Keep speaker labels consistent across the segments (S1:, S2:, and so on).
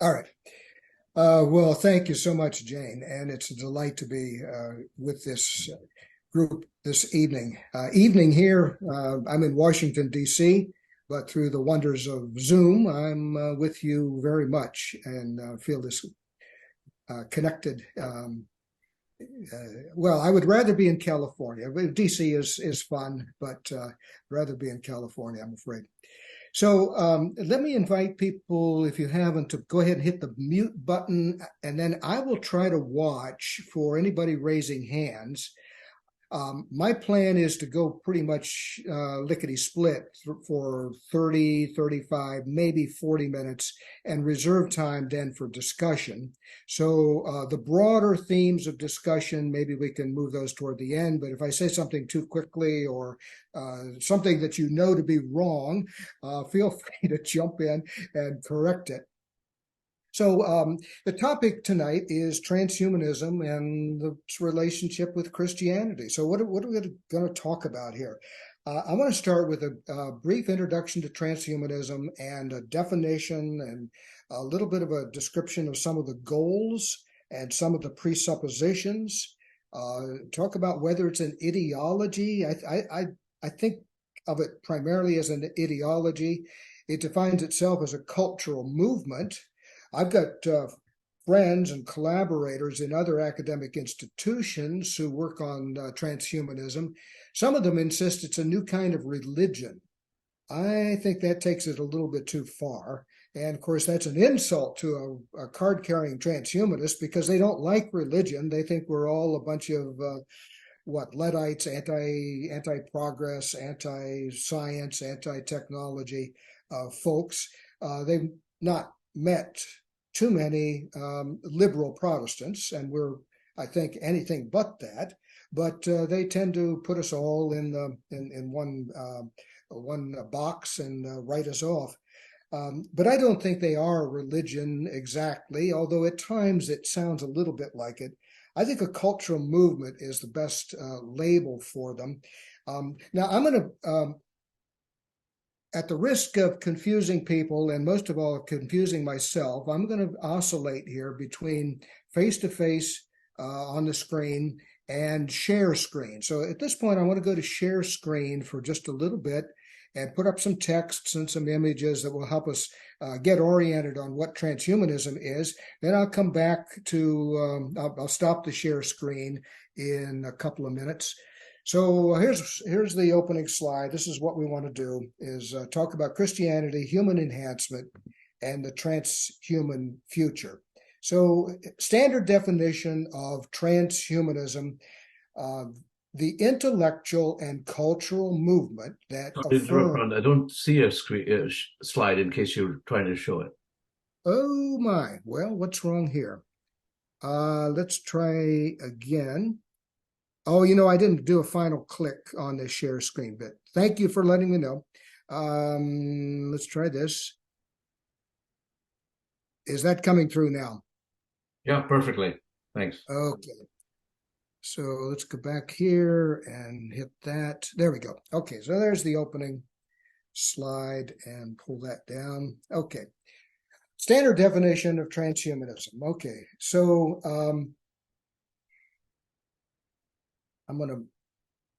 S1: All right. Well, thank you so much, Jane. And it's a delight to be with this group this evening. Evening here, I'm in Washington, D.C., but through the wonders of Zoom, I'm with you very much and feel this connected. Well, I would rather be in California. DC is fun, but rather be in California, I'm afraid. So let me invite people, if you haven't, to go ahead and hit the mute button, and then I will try to watch for anybody raising hands. My plan is to go pretty much lickety-split for 30, 35, maybe 40 minutes and reserve time then for discussion. So the broader themes of discussion, maybe we can move those toward the end. But if I say something too quickly or something that you know to be wrong, feel free to jump in and correct it. So the topic tonight is transhumanism and its relationship with Christianity. So what are we going to talk about here? I want to start with a brief introduction to transhumanism and a definition and a little bit of a description of some of the goals and some of the presuppositions. Talk about whether it's an ideology. I think of it primarily as an ideology. It defines itself as a cultural movement. I've got friends and collaborators in other academic institutions who work on transhumanism. Some of them insist it's a new kind of religion. I think that takes it a little bit too far. And of course, that's an insult to a card-carrying transhumanist because they don't like religion. They think we're all a bunch of Luddites, anti-progress, anti-science, anti-technology folks. They've not met too many liberal Protestants, and we're, I think, anything but that. But they tend to put us all in one box and write us off. But I don't think they are religion exactly, although at times it sounds a little bit like it. I think a cultural movement is the best label for them. Now, I'm going to at the risk of confusing people, and most of all confusing myself, I'm going to oscillate here between face-to-face on the screen and share screen. So at this point, I want to go to share screen for just a little bit and put up some texts and some images that will help us get oriented on what transhumanism is. Then I'll come back to, I'll stop the share screen in a couple of minutes. So here's the opening slide. This is what we want to do, is talk about Christianity, human enhancement, and the transhuman future. So standard definition of transhumanism, the intellectual and cultural movement that affirms...
S2: I don't see a slide in case you're trying to show it.
S1: Oh my, well, what's wrong here? Let's try again. Oh, I didn't do a final click on the share screen bit. Thank you for letting me know. Let's try this. Is that coming through now?
S2: Yeah, perfectly. Thanks.
S1: Okay. So let's go back here and hit that. There we go. Okay, so there's the opening slide and pull that down. Okay. Standard definition of transhumanism. Okay, so I'm going to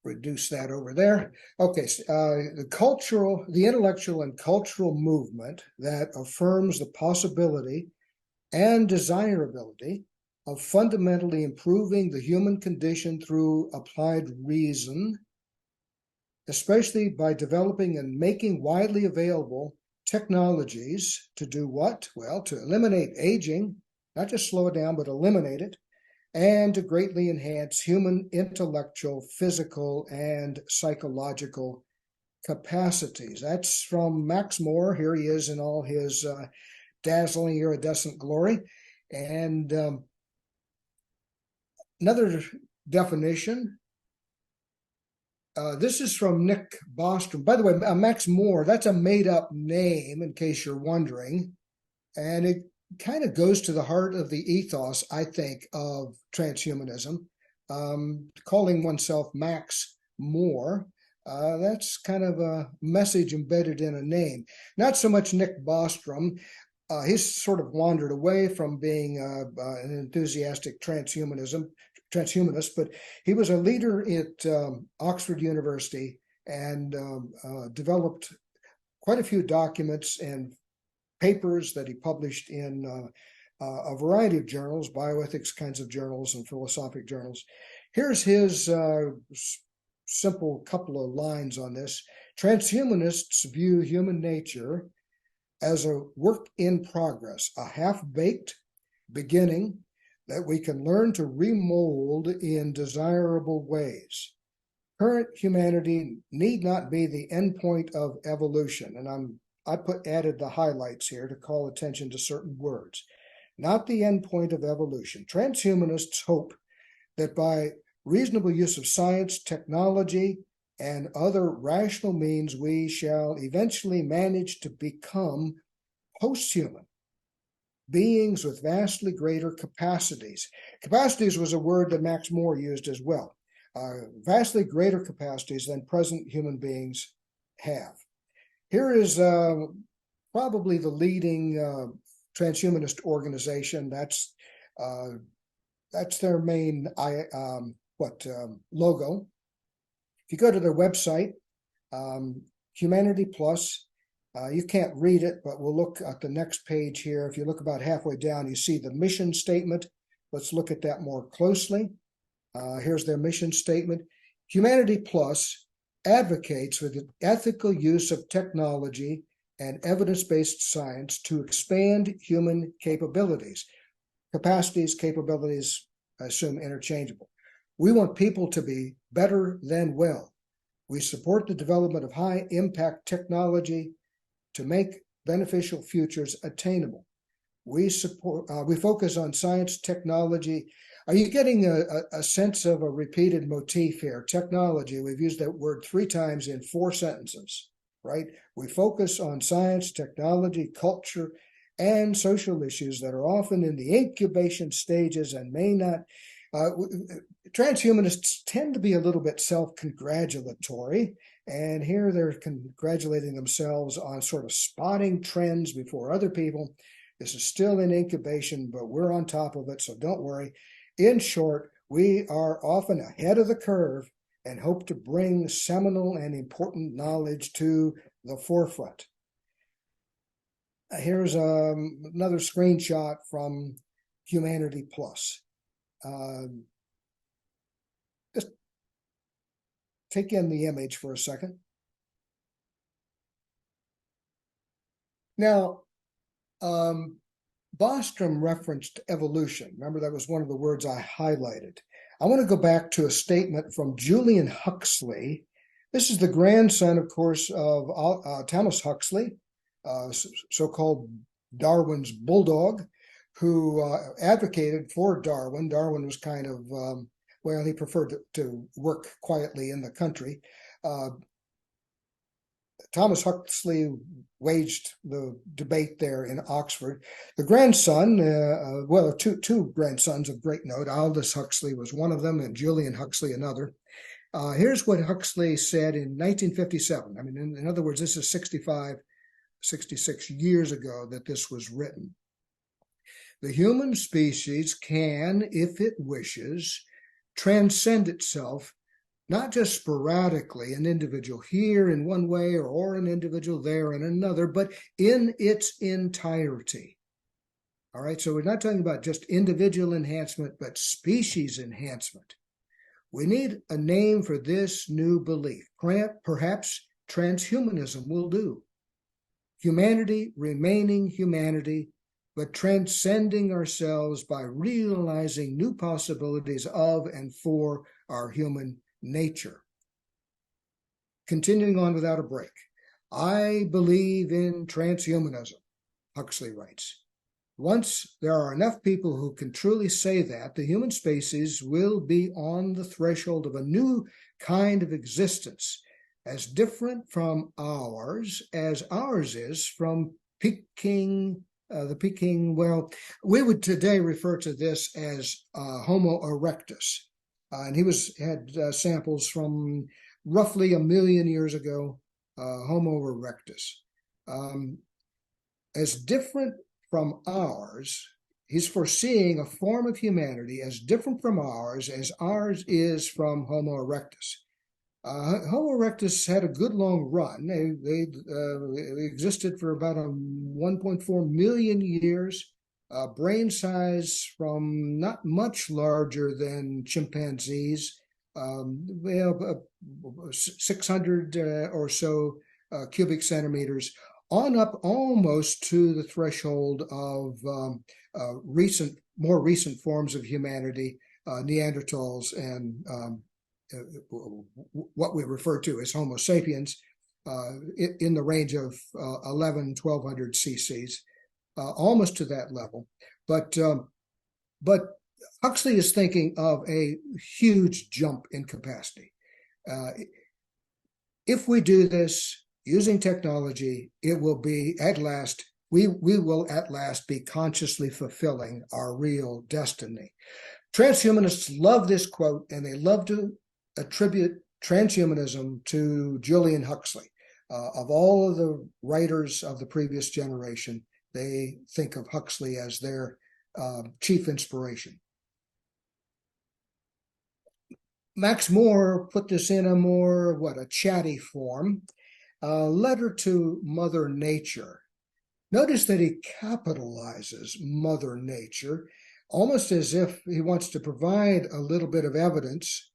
S1: reduce that over there. Okay, the intellectual and cultural movement that affirms the possibility and desirability of fundamentally improving the human condition through applied reason, especially by developing and making widely available technologies to do what? Well, to eliminate aging, not just slow it down, but eliminate it, and to greatly enhance human intellectual, physical, and psychological capacities. That's from Max More. Here he is in all his dazzling iridescent glory. And another definition, this is from Nick Bostrom. By the way, Max More, that's a made-up name, in case you're wondering. And it kind of goes to the heart of the ethos, I think, of transhumanism. Calling oneself Max More, that's kind of a message embedded in a name. Not so much Nick Bostrom. he's sort of wandered away from being an enthusiastic transhumanist, but he was a leader at Oxford University and developed quite a few documents and papers that he published in a variety of journals, bioethics kinds of journals and philosophic journals. Here's his simple couple of lines on this. Transhumanists view human nature as a work in progress, a half-baked beginning that we can learn to remold in desirable ways. Current humanity need not be the endpoint of evolution, and I added the highlights here to call attention to certain words. Not the endpoint of evolution. Transhumanists hope that by reasonable use of science, technology, and other rational means, we shall eventually manage to become post-human beings with vastly greater capacities. Capacities was a word that Max Moore used as well. Vastly greater capacities than present human beings have. Here is probably the leading transhumanist organization. That's their main logo. If you go to their website, Humanity Plus, you can't read it, but we'll look at the next page here. If you look about halfway down, you see the mission statement. Let's look at that more closely. Here's their mission statement. Humanity Plus advocates for the ethical use of technology and evidence-based science to expand human capabilities. Capacities, capabilities, I assume interchangeable. We want people to be better than well. We support the development of high-impact technology to make beneficial futures attainable. We focus on science, technology. Are you getting a sense of a repeated motif here? Technology, we've used that word 3 times in 4 sentences, right? We focus on science, technology, culture, and social issues that are often in the incubation stages and may not. Transhumanists tend to be a little bit self-congratulatory, and here they're congratulating themselves on sort of spotting trends before other people. This is still in incubation, but we're on top of it, so don't worry. In short, we are often ahead of the curve and hope to bring seminal and important knowledge to the forefront. Here's another screenshot from Humanity Plus. Just take in the image for a second. Now, Bostrom referenced evolution. Remember, that was one of the words I highlighted. I want to go back to a statement from Julian Huxley. This is the grandson, of course, of Thomas Huxley, so-called Darwin's bulldog, who advocated for Darwin. Darwin was kind of, he preferred to work quietly in the country. Thomas Huxley waged the debate there in Oxford. The grandson, two grandsons of great note. Aldous Huxley was one of them, and Julian Huxley another. Here's what Huxley said in 1957. I mean, in other words, this is 66 years ago that this was written. The human species can, if it wishes, transcend itself, not just sporadically, an individual here in one way or an individual there in another, but in its entirety. All right, so we're not talking about just individual enhancement, but species enhancement. We need a name for this new belief. Perhaps transhumanism will do. Humanity remaining humanity, but transcending ourselves by realizing new possibilities of and for our human nature. Continuing on without a break. I believe in transhumanism, Huxley writes. Once there are enough people who can truly say that, the human species will be on the threshold of a new kind of existence, as different from ours as ours is from Peking. We would today refer to this as Homo erectus. And he had samples from roughly 1 million years ago, Homo erectus. As different from ours. He's foreseeing a form of humanity as different from ours as ours is from Homo erectus. Homo erectus had a good long run. They existed for about 1.4 million years. Brain size from not much larger than chimpanzees, 600 or so cubic centimeters, on up almost to the threshold of more recent forms of humanity, Neanderthals and what we refer to as Homo sapiens, in the range of 1,200 cc's, almost to that level. But Huxley is thinking of a huge jump in capacity. If we do this using technology, it will be at last, we will at last be consciously fulfilling our real destiny. Transhumanists love this quote, and they love to attribute transhumanism to Julian Huxley. Of all of the writers of the previous generation, they think of Huxley as their chief inspiration. Max More put this in a more, a chatty form. Letter to Mother Nature. Notice that he capitalizes Mother Nature, almost as if he wants to provide a little bit of evidence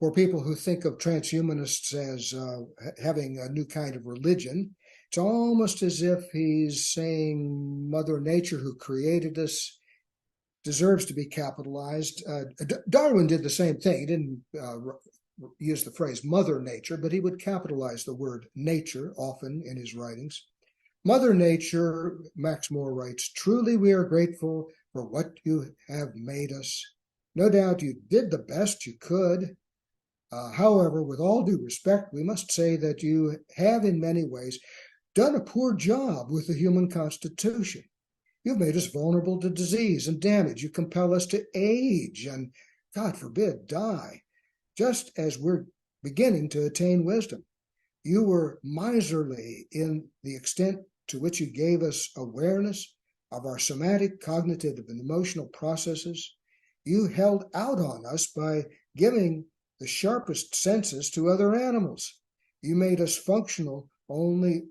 S1: for people who think of transhumanists as having a new kind of religion. It's almost as if he's saying Mother Nature, who created us, deserves to be capitalized. Darwin did the same thing. He didn't use the phrase Mother Nature, but he would capitalize the word nature often in his writings. Mother Nature, Max More writes, truly we are grateful for what you have made us. No doubt you did the best you could. However, with all due respect, we must say that you have in many ways done a poor job with the human constitution. You've made us vulnerable to disease and damage. You compel us to age and, God forbid, die, just as we're beginning to attain wisdom. You were miserly in the extent to which you gave us awareness of our somatic, cognitive, and emotional processes. You held out on us by giving the sharpest senses to other animals. You made us functional only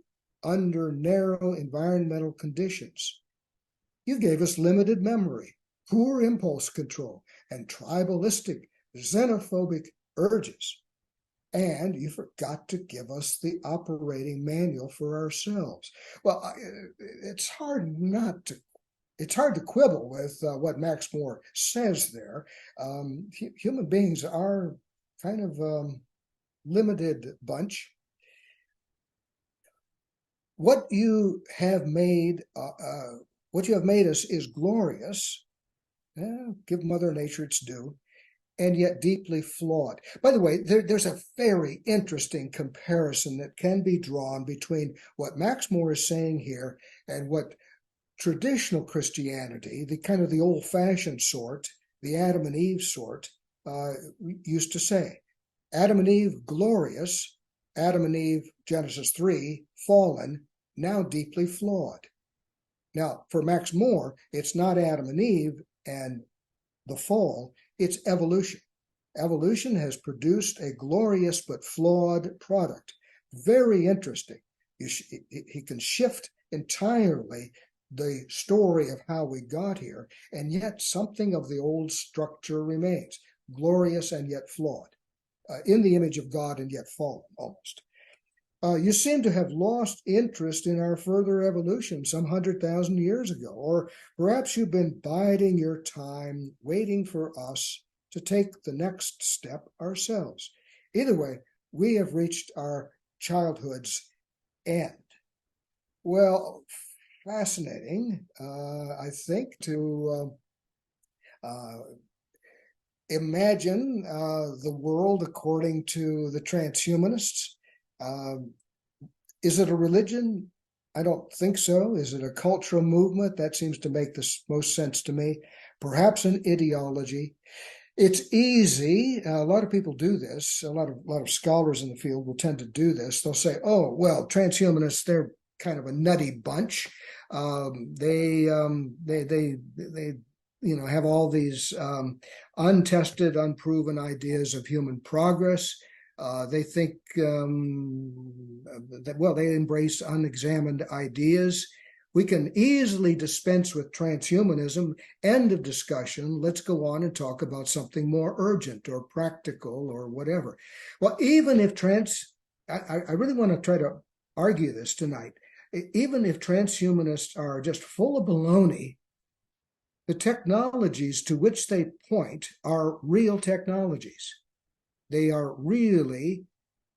S1: under narrow environmental conditions. You gave us limited memory, poor impulse control, and tribalistic, xenophobic urges. And you forgot to give us the operating manual for ourselves. Well, it's hard to quibble with what Max More says there. Human beings are kind of limited bunch. What you have made us is glorious. Give Mother Nature its due, and yet deeply flawed. By the way, there's a very interesting comparison that can be drawn between what Max More is saying here and what traditional Christianity, the kind of the old-fashioned sort, the Adam and Eve sort, used to say. Adam and Eve, glorious. Adam and Eve, Genesis 3, fallen, now deeply flawed. Now, for Max More, it's not Adam and Eve and the fall, it's evolution. Evolution has produced a glorious but flawed product. Very interesting. He can shift entirely the story of how we got here, and yet something of the old structure remains, glorious and yet flawed, in the image of God and yet fallen, almost. You seem to have lost interest in our further evolution some 100,000 years ago, or perhaps you've been biding your time, waiting for us to take the next step ourselves. Either way, we have reached our childhood's end. Well, fascinating, I think, to imagine the world according to the transhumanists. Is it a religion? I don't think so. Is it a cultural movement? That seems to make the most sense to me. Perhaps an ideology. It's easy. A lot of people do this. A lot of scholars in the field will tend to do this. They'll say, oh, well, transhumanists, they're kind of a nutty bunch. They have all these untested, unproven ideas of human progress. They think they embrace unexamined ideas. We can easily dispense with transhumanism. End of discussion. Let's go on and talk about something more urgent or practical or whatever. Well, even if I really want to try to argue this tonight. Even if transhumanists are just full of baloney, the technologies to which they point are real technologies. They are really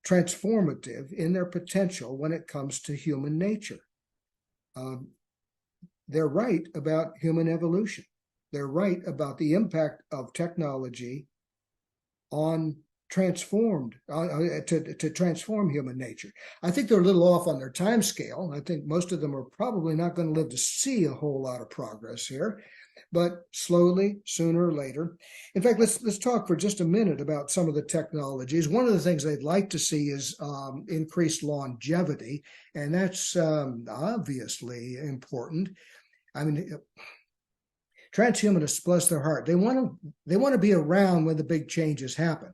S1: transformative in their potential when it comes to human nature. They're right about human evolution. They're right about the impact of technology on to transform human nature. I think they're a little off on their time scale. I think most of them are probably not going to live to see a whole lot of progress here, but slowly, sooner or later. In fact, let's talk for just a minute about some of the technologies. One of the things they'd like to see is increased longevity, and that's obviously important. I mean, transhumanists, bless their heart, they want to be around when the big changes happen.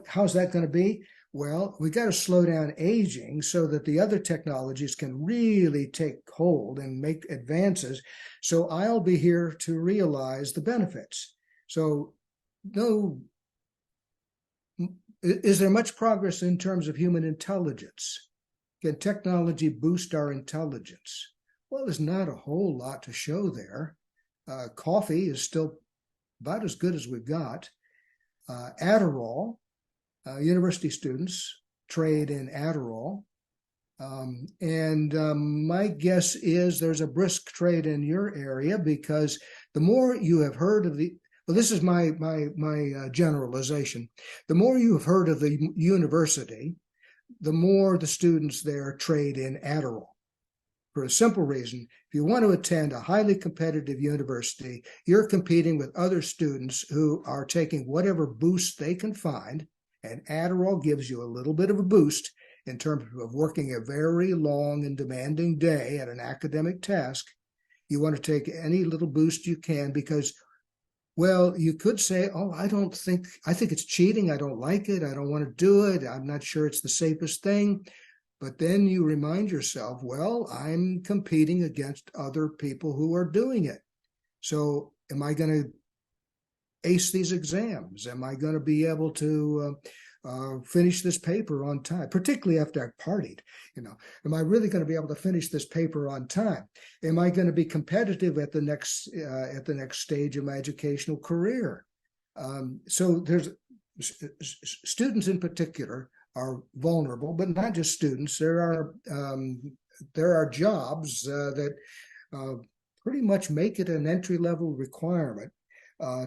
S1: How's that going to be? Well, we got to slow down aging so that the other technologies can really take hold and make advances. So I'll be here to realize the benefits. So, no, is there much progress in terms of human intelligence? Can technology boost our intelligence? Well, there's not a whole lot to show there. Coffee is still about as good as we've got. Adderall. University students trade in Adderall. My guess is there's a brisk trade in your area, because the more you have heard of this is my generalization. The more you have heard of the university, the more the students there trade in Adderall. For a simple reason, if you want to attend a highly competitive university, you're competing with other students who are taking whatever boost they can find. And Adderall gives you a little bit of a boost in terms of working a very long and demanding day at an academic task. You want to take any little boost you can because, well, you could say, I think it's cheating. I don't like it. I don't want to do it. I'm not sure it's the safest thing. But then you remind yourself, well, I'm competing against other people who are doing it. So am I going to ace these exams? Am I going to be able to finish this paper on time, particularly after I've partied? Am I really going to be able to finish this paper on time? Am I going to be competitive at the next stage of my educational career? So there's students in particular are vulnerable, but not just students. There are jobs that pretty much make it an entry-level requirement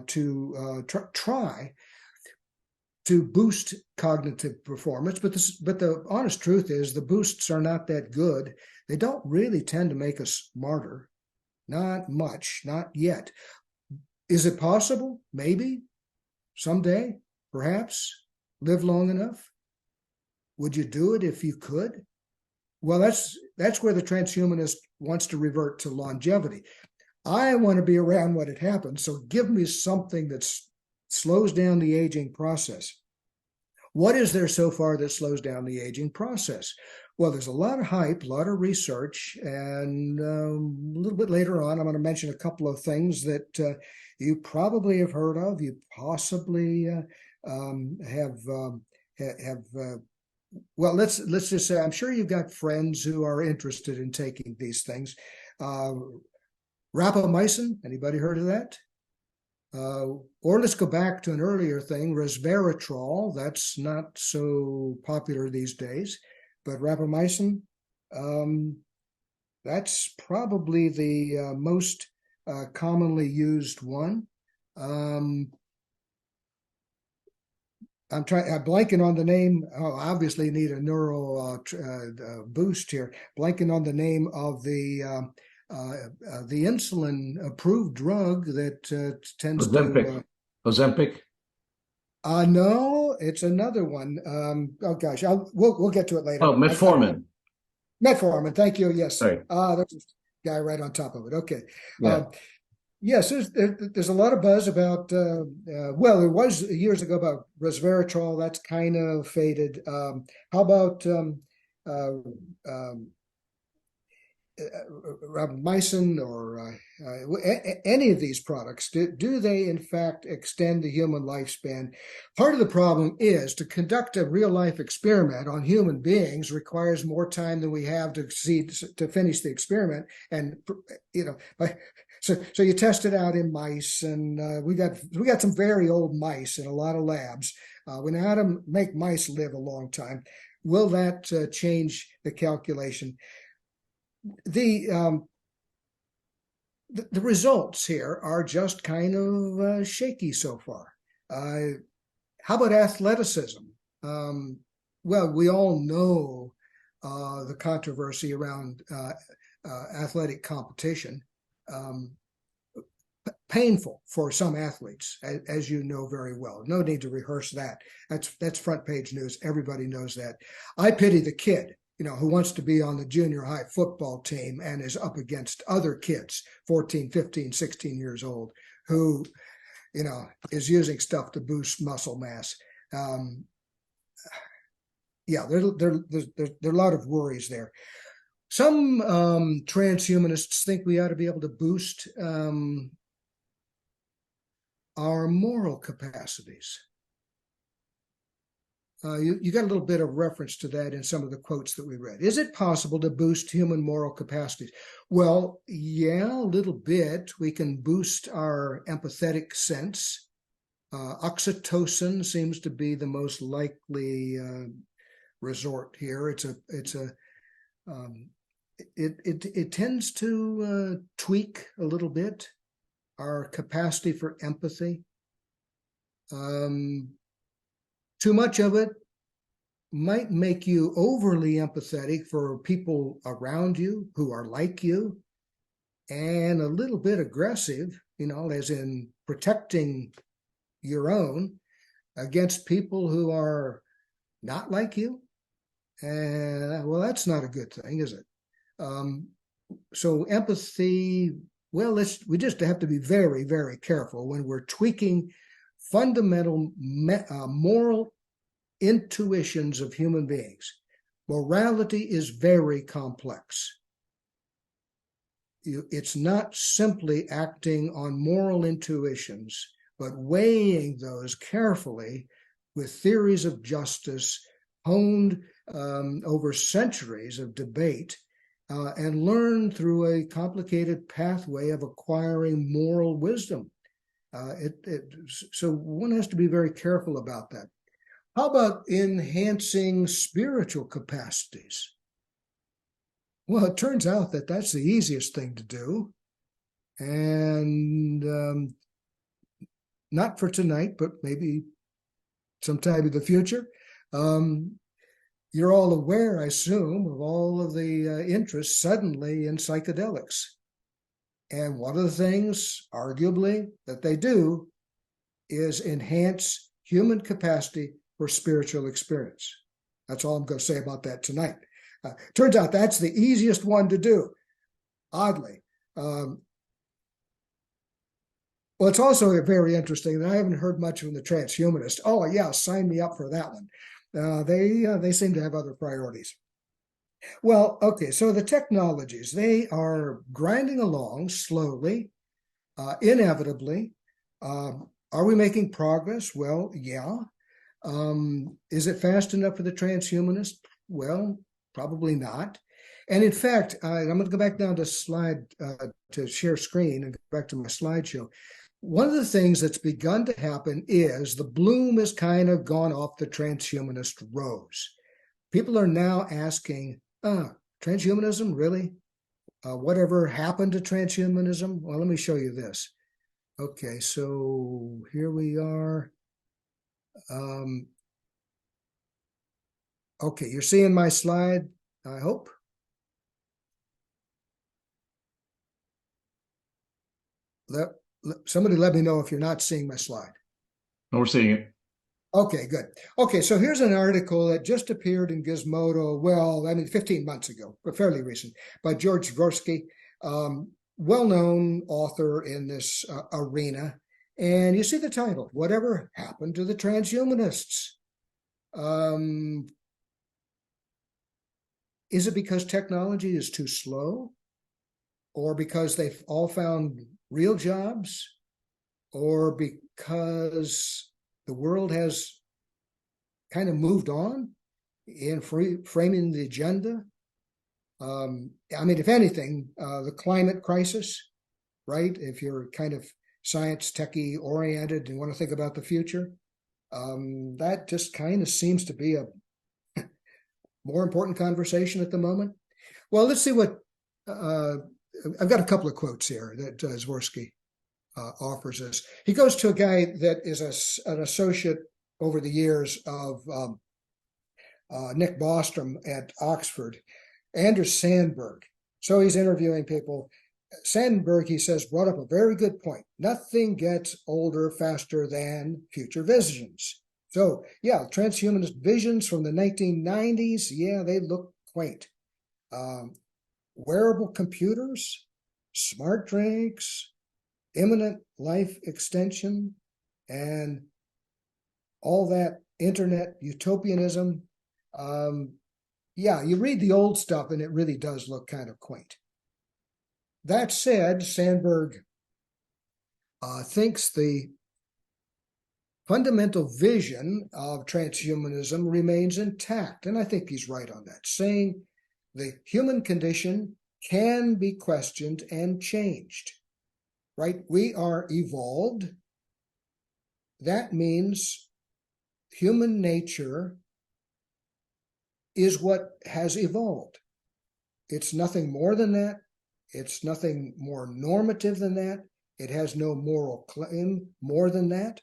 S1: to try to boost cognitive performance, but the honest truth is the boosts are not that good. They don't really tend to make us smarter, not much, not yet. Is it possible? Maybe, someday, perhaps, live long enough. Would you do it if you could? Well, that's where the transhumanist wants to revert to longevity. I want to be around when it happens, so give me something that slows down the aging process. What is there so far that slows down the aging process? Well, there's a lot of hype, a lot of research, and a little bit later on, I'm going to mention a couple of things that you probably have heard of. You possibly have. Well, let's just say I'm sure you've got friends who are interested in taking these things. Rapamycin, anybody heard of that? Or let's go back to an earlier thing, resveratrol. That's not so popular these days, but rapamycin, that's probably the most commonly used one. I'm blanking on the name. Obviously, you need a neural boost here. Blanking on the name of the insulin-approved drug that tends
S2: Ozempic. Ozempic?
S1: No, it's another one. Oh gosh, we'll get to it later.
S2: Oh, metformin.
S1: Metformin. Thank you. Yes.
S2: Sorry.
S1: guy right on top of it. Okay.
S2: Yeah.
S1: Yes, there's a lot of buzz about, well, there was years ago about resveratrol. That's kind of faded. How about uh, um, rapamycin or any of these products? Do they in fact extend the human lifespan? Part of the problem is to conduct a real life experiment on human beings requires more time than we have to finish the experiment. And so you test it out in mice, and we got some very old mice in a lot of labs. We know how to make mice live a long time. Will that change the calculation? The results here are just kind of shaky so far. How about athleticism? Well, we all know the controversy around athletic competition. Painful for some athletes, as you know very well. No need to rehearse that. That's front page news. Everybody knows that. I pity the kid, who wants to be on the junior high football team and is up against other kids, 14, 15, 16 years old, who, is using stuff to boost muscle mass. Yeah, there are a lot of worries there. Some transhumanists think we ought to be able to boost our moral capacities. You got a little bit of reference to that in some of the quotes that we read. Is it possible to boost human moral capacities? Well, yeah, a little bit. We can boost our empathetic sense. Oxytocin seems to be the most likely resort here. It tends to tweak a little bit our capacity for empathy. Too much of it might make you overly empathetic for people around you who are like you, and a little bit aggressive, as in protecting your own against people who are not like you. And well, that's not a good thing, is it? So empathy, well, we just have to be very, very careful when we're tweaking fundamental moral intuitions of human beings. Morality is very complex. It's not simply acting on moral intuitions, but weighing those carefully with theories of justice honed over centuries of debate and learned through a complicated pathway of acquiring moral wisdom. So one has to be very careful about that. How about enhancing spiritual capacities? Well, it turns out that that's the easiest thing to do. And not for tonight, but maybe sometime in the future. You're all aware, I assume, of all of the interest suddenly in psychedelics. And one of the things, arguably, that they do is enhance human capacity for spiritual experience. That's all I'm going to say about that tonight. Turns out that's the easiest one to do, oddly. Well, it's also very interesting that I haven't heard much from the transhumanists. Oh, yeah, sign me up for that one. They seem to have other priorities. Well, okay, so the technologies, they are grinding along slowly, inevitably. Are we making progress? Well, yeah. Is it fast enough for the transhumanist? Well, probably not. And in fact, I'm going to go back down to to share screen and go back to my slideshow. One of the things that's begun to happen is the bloom has kind of gone off the transhumanist rose. People are now asking, transhumanism, really? Whatever happened to transhumanism? Well, let me show you this. Okay, so here we are. Okay, you're seeing my slide, I hope. Somebody let me know if you're not seeing my slide.
S2: No, we're seeing it.
S1: Okay, good. Okay, so here's an article that just appeared in Gizmodo, 15 months ago, but fairly recent, by George Dvorsky. well-known author in this arena. And you see the title, Whatever Happened to the Transhumanists? Is it because technology is too slow? Or because they've all found real jobs? Or because the world has kind of moved on in framing the agenda? I mean, if anything, the climate crisis, right? If you're kind of science techie oriented and want to think about the future, that just kind of seems to be a more important conversation at the moment. Well, let's see what I've got a couple of quotes here that Zworsky offers us. He goes to a guy that is an associate over the years of Nick Bostrom at Oxford, Anders Sandberg. So he's interviewing people. Sandberg, he says, brought up a very good point. Nothing gets older faster than future visions. So, yeah, transhumanist visions from the 1990s, yeah, they look quaint. Wearable computers, smart drinks, imminent life extension, and all that internet utopianism. Yeah, you read the old stuff and it really does look kind of quaint. That said, Sandberg thinks the fundamental vision of transhumanism remains intact. And I think he's right on that, saying the human condition can be questioned and changed, right? We are evolved. That means human nature is what has evolved. It's nothing more than that. It's nothing more normative than that. It has no moral claim more than that.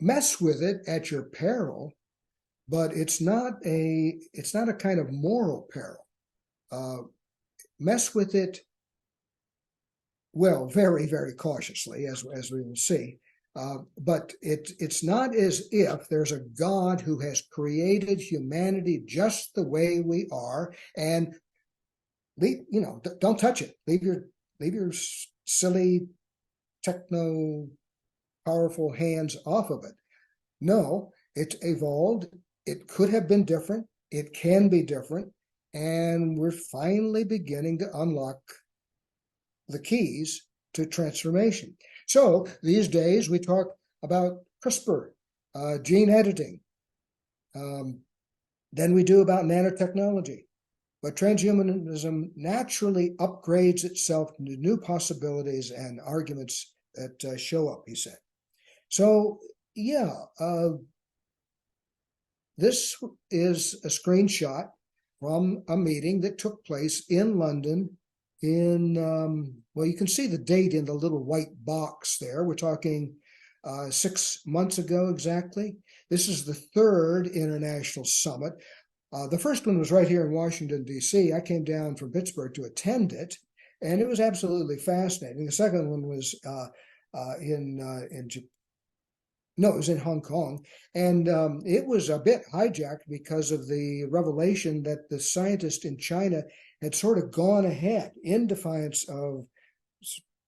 S1: Mess with it at your peril, but it's not a kind of moral peril. Mess with it, well, very, very cautiously, as we will see. But it's not as if there's a God who has created humanity just the way we are, and don't touch it. Leave your silly techno powerful hands off of it. No, it's evolved. It could have been different. It can be different, and we're finally beginning to unlock the keys to transformation. So these days we talk about CRISPR, gene editing. Then we do about nanotechnology. But transhumanism naturally upgrades itself to new possibilities and arguments that show up, he said. So, yeah, this is a screenshot from a meeting that took place in London in, well, you can see the date in the little white box there. We're talking 6 months ago exactly. This is the third international summit. The first one was right here in Washington, D.C. I came down from Pittsburgh to attend it, and it was absolutely fascinating. The second one was it was in Hong Kong, and it was a bit hijacked because of the revelation that the scientists in China had sort of gone ahead in defiance of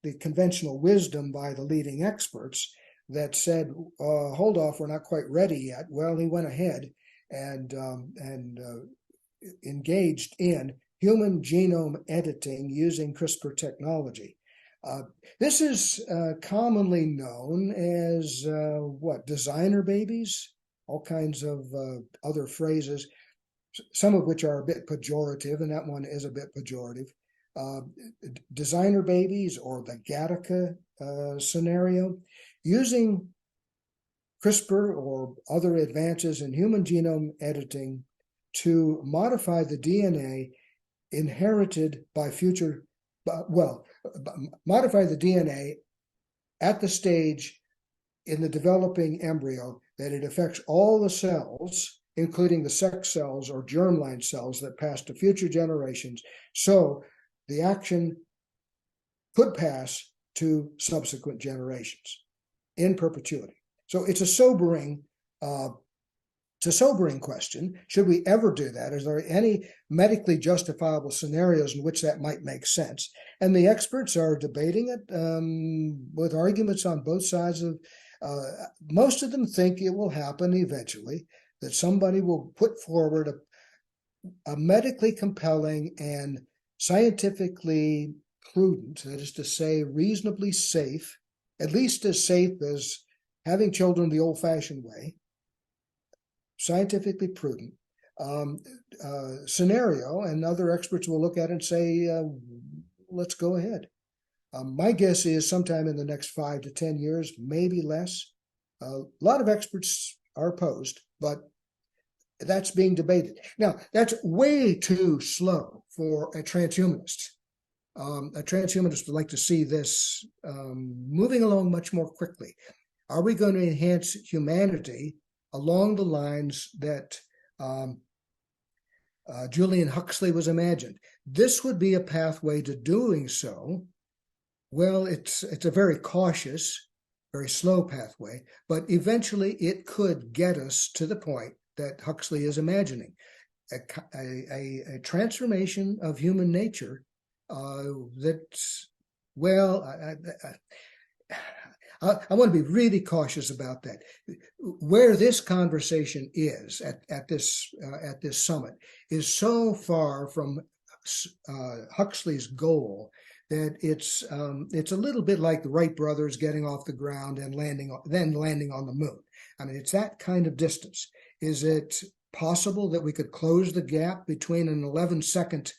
S1: the conventional wisdom by the leading experts that said, hold off, we're not quite ready yet. Well, he went ahead and engaged in human genome editing using CRISPR technology. This is commonly known as designer babies, all kinds of other phrases, some of which are a bit pejorative, and that one is a bit pejorative. Designer babies, or the Gattaca scenario, using CRISPR or other advances in human genome editing to modify the DNA inherited by modify the DNA at the stage in the developing embryo that it affects all the cells, including the sex cells or germline cells that pass to future generations. So the action could pass to subsequent generations in perpetuity. So it's a sobering It's a sobering question. Should we ever do that? Is there any medically justifiable scenarios in which that might make sense? And the experts are debating it with arguments on both sides of. Most of them think it will happen eventually, that somebody will put forward a medically compelling and scientifically prudent, that is to say, reasonably safe, at least as safe as having children the old-fashioned way, scientifically prudent scenario, and other experts will look at it and say, let's go ahead. My guess is sometime in the next 5 to 10 years, maybe less. A lot of experts are opposed, but that's being debated. Now, that's way too slow for a transhumanist. A transhumanist would like to see this moving along much more quickly. Are we going to enhance humanity along the lines that Julian Huxley was imagined? This would be a pathway to doing so. Well, it's a very cautious, very slow pathway, but eventually it could get us to the point that Huxley is imagining, a transformation of human nature that's, well, I want to be really cautious about that. Where this conversation is at this summit is so far from Huxley's goal that it's a little bit like the Wright brothers getting off the ground and landing on the moon. I mean, it's that kind of distance. Is it possible that we could close the gap between an 11-second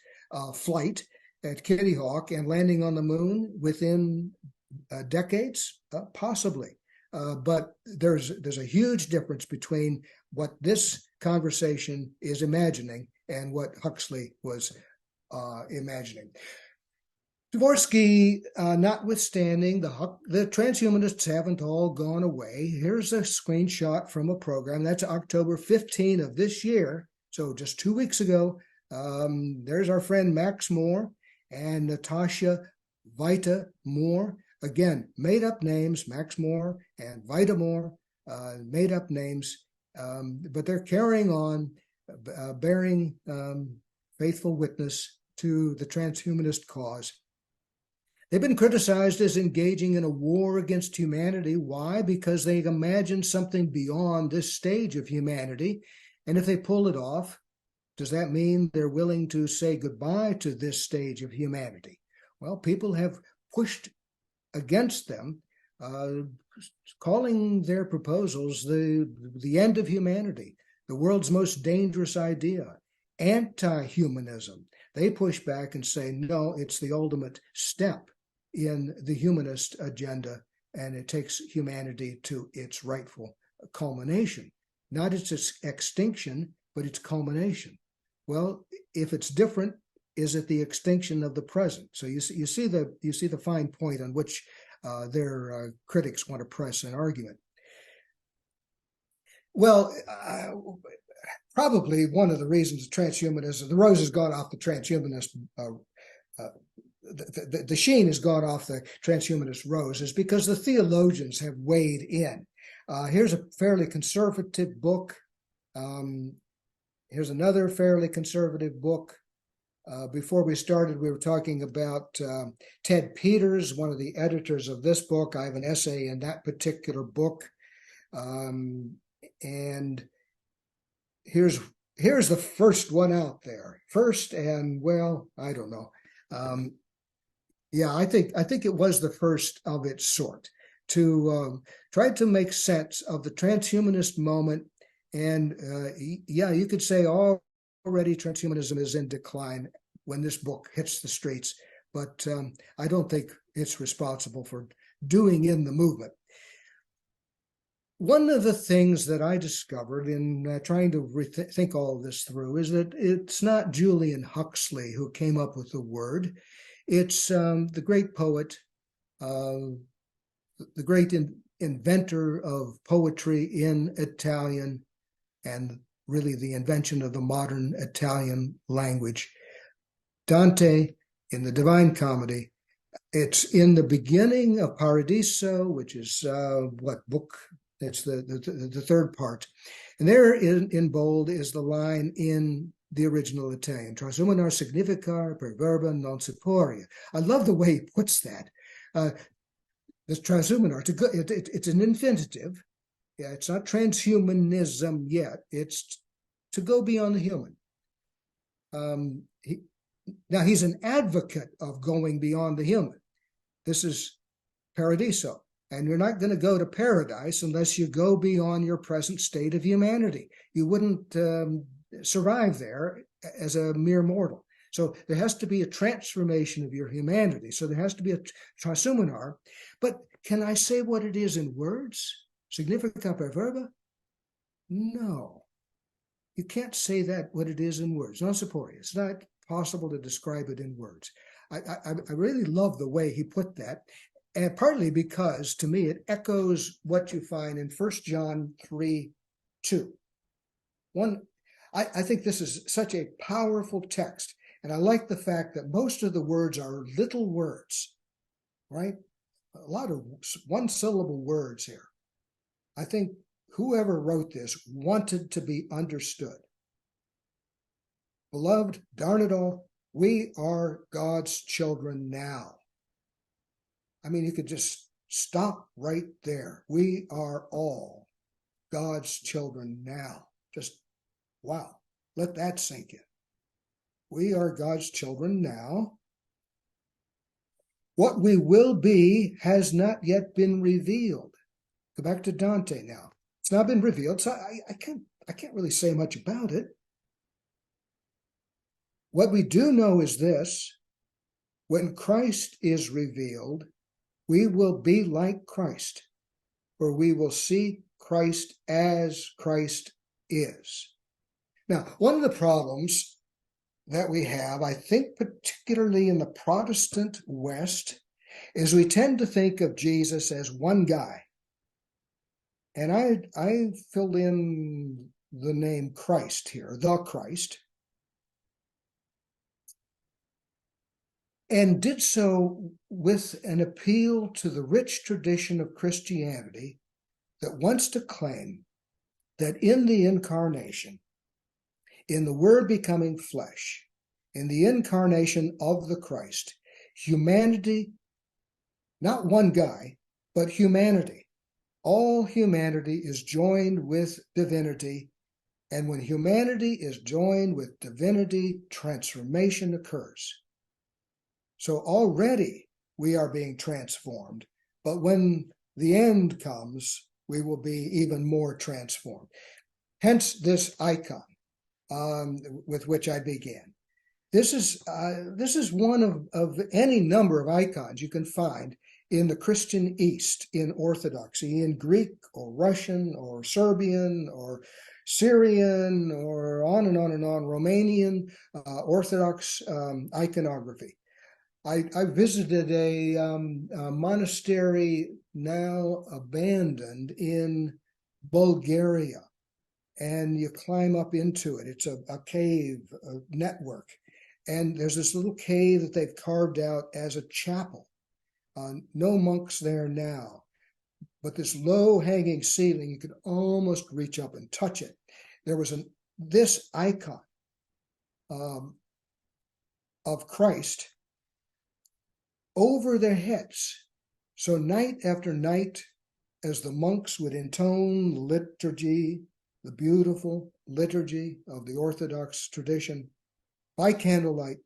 S1: flight at Kitty Hawk and landing on the moon within decades? Possibly. But there's a huge difference between what this conversation is imagining and what Huxley was imagining. Dvorsky, notwithstanding, the transhumanists haven't all gone away. Here's a screenshot from a program. That's October 15 of this year, so just 2 weeks ago. There's our friend Max Moore and Natasha Vita Moore. Again, made-up names, Max Moore and Vita Moore, made-up names, but they're carrying on, bearing faithful witness to the transhumanist cause. They've been criticized as engaging in a war against humanity. Why? Because they imagine something beyond this stage of humanity. And if they pull it off, does that mean they're willing to say goodbye to this stage of humanity? Well, people have pushed against them, calling their proposals the end of humanity, the world's most dangerous idea, anti-humanism. They push back and say, no, it's the ultimate step in the humanist agenda, and it takes humanity to its rightful culmination. Not its extinction, but its culmination. Well, if it's different, is it the extinction of the present? So you see the fine point on which their critics want to press an argument. Well, probably one of the reasons transhumanism, the rose has gone off the transhumanist, the sheen has gone off the transhumanist rose, is because the theologians have weighed in. Here's a fairly conservative book. Here's another fairly conservative book. Before we started, we were talking about Ted Peters, one of the editors of this book. I have an essay in that particular book. And here's the first one out there. First, and well, I don't know. Yeah, I think it was the first of its sort to try to make sense of the transhumanist moment. And yeah, you could say already transhumanism is in decline when this book hits the streets, but I don't think it's responsible for doing in the movement. One of the things that I discovered in trying to think all of this through is that it's not Julian Huxley who came up with the word. It's the great poet, the great inventor of poetry in Italian, and really the invention of the modern Italian language, Dante, in the Divine Comedy. It's in the beginning of Paradiso, which is book That's the third part. And there in bold is the line in the original Italian, transuminar significar per verba non seporia. I love the way he puts that. The transuminar, it's an infinitive. Yeah, it's not transhumanism yet. It's to go beyond the human. Now, he's an advocate of going beyond the human. This is paradiso. And you're not going to go to paradise unless you go beyond your present state of humanity. You wouldn't survive there as a mere mortal. So there has to be a transformation of your humanity. So there has to be a transuminar. But can I say what it is in words? Significa per verba? No. You can't say that what it is in words. Non seporia. It's not possible to describe it in words. I really love the way he put that. And partly because, to me, it echoes what you find in 1 John 3:2. I think this is such a powerful text, and I like the fact that most of the words are little words, right? A lot of one-syllable words here. I think whoever wrote this wanted to be understood. Beloved, darn it all, we are God's children now. I mean, you could just stop right there. We are all God's children now. Just, wow, let that sink in. We are God's children now. What we will be has not yet been revealed. Go back to Dante now. It's not been revealed, so I can't really say much about it. What we do know is this: when Christ is revealed, we will be like Christ, for we will see Christ as Christ is. Now, one of the problems that we have, I think particularly in the Protestant West, is we tend to think of Jesus as one guy. And I filled in the name Christ here, the Christ, and did so with an appeal to the rich tradition of Christianity that wants to claim that in the incarnation, in the Word becoming flesh, in the incarnation of the Christ, humanity, not one guy, but humanity, all humanity is joined with divinity, and when humanity is joined with divinity, transformation occurs. So already we are being transformed, but when the end comes, we will be even more transformed. Hence this icon with which I began. This is one of any number of icons you can find in the Christian East, in Orthodoxy, in Greek or Russian or Serbian or Syrian or on and on and on, Romanian Orthodox iconography. I visited a monastery now abandoned in Bulgaria, and you climb up into it. It's a cave, a network, and there's this little cave that they've carved out as a chapel. No monks there now, but this low-hanging ceiling, you could almost reach up and touch it. There was this icon of Christ over their heads. So night after night, as the monks would intone the liturgy, the beautiful liturgy of the Orthodox tradition, by candlelight,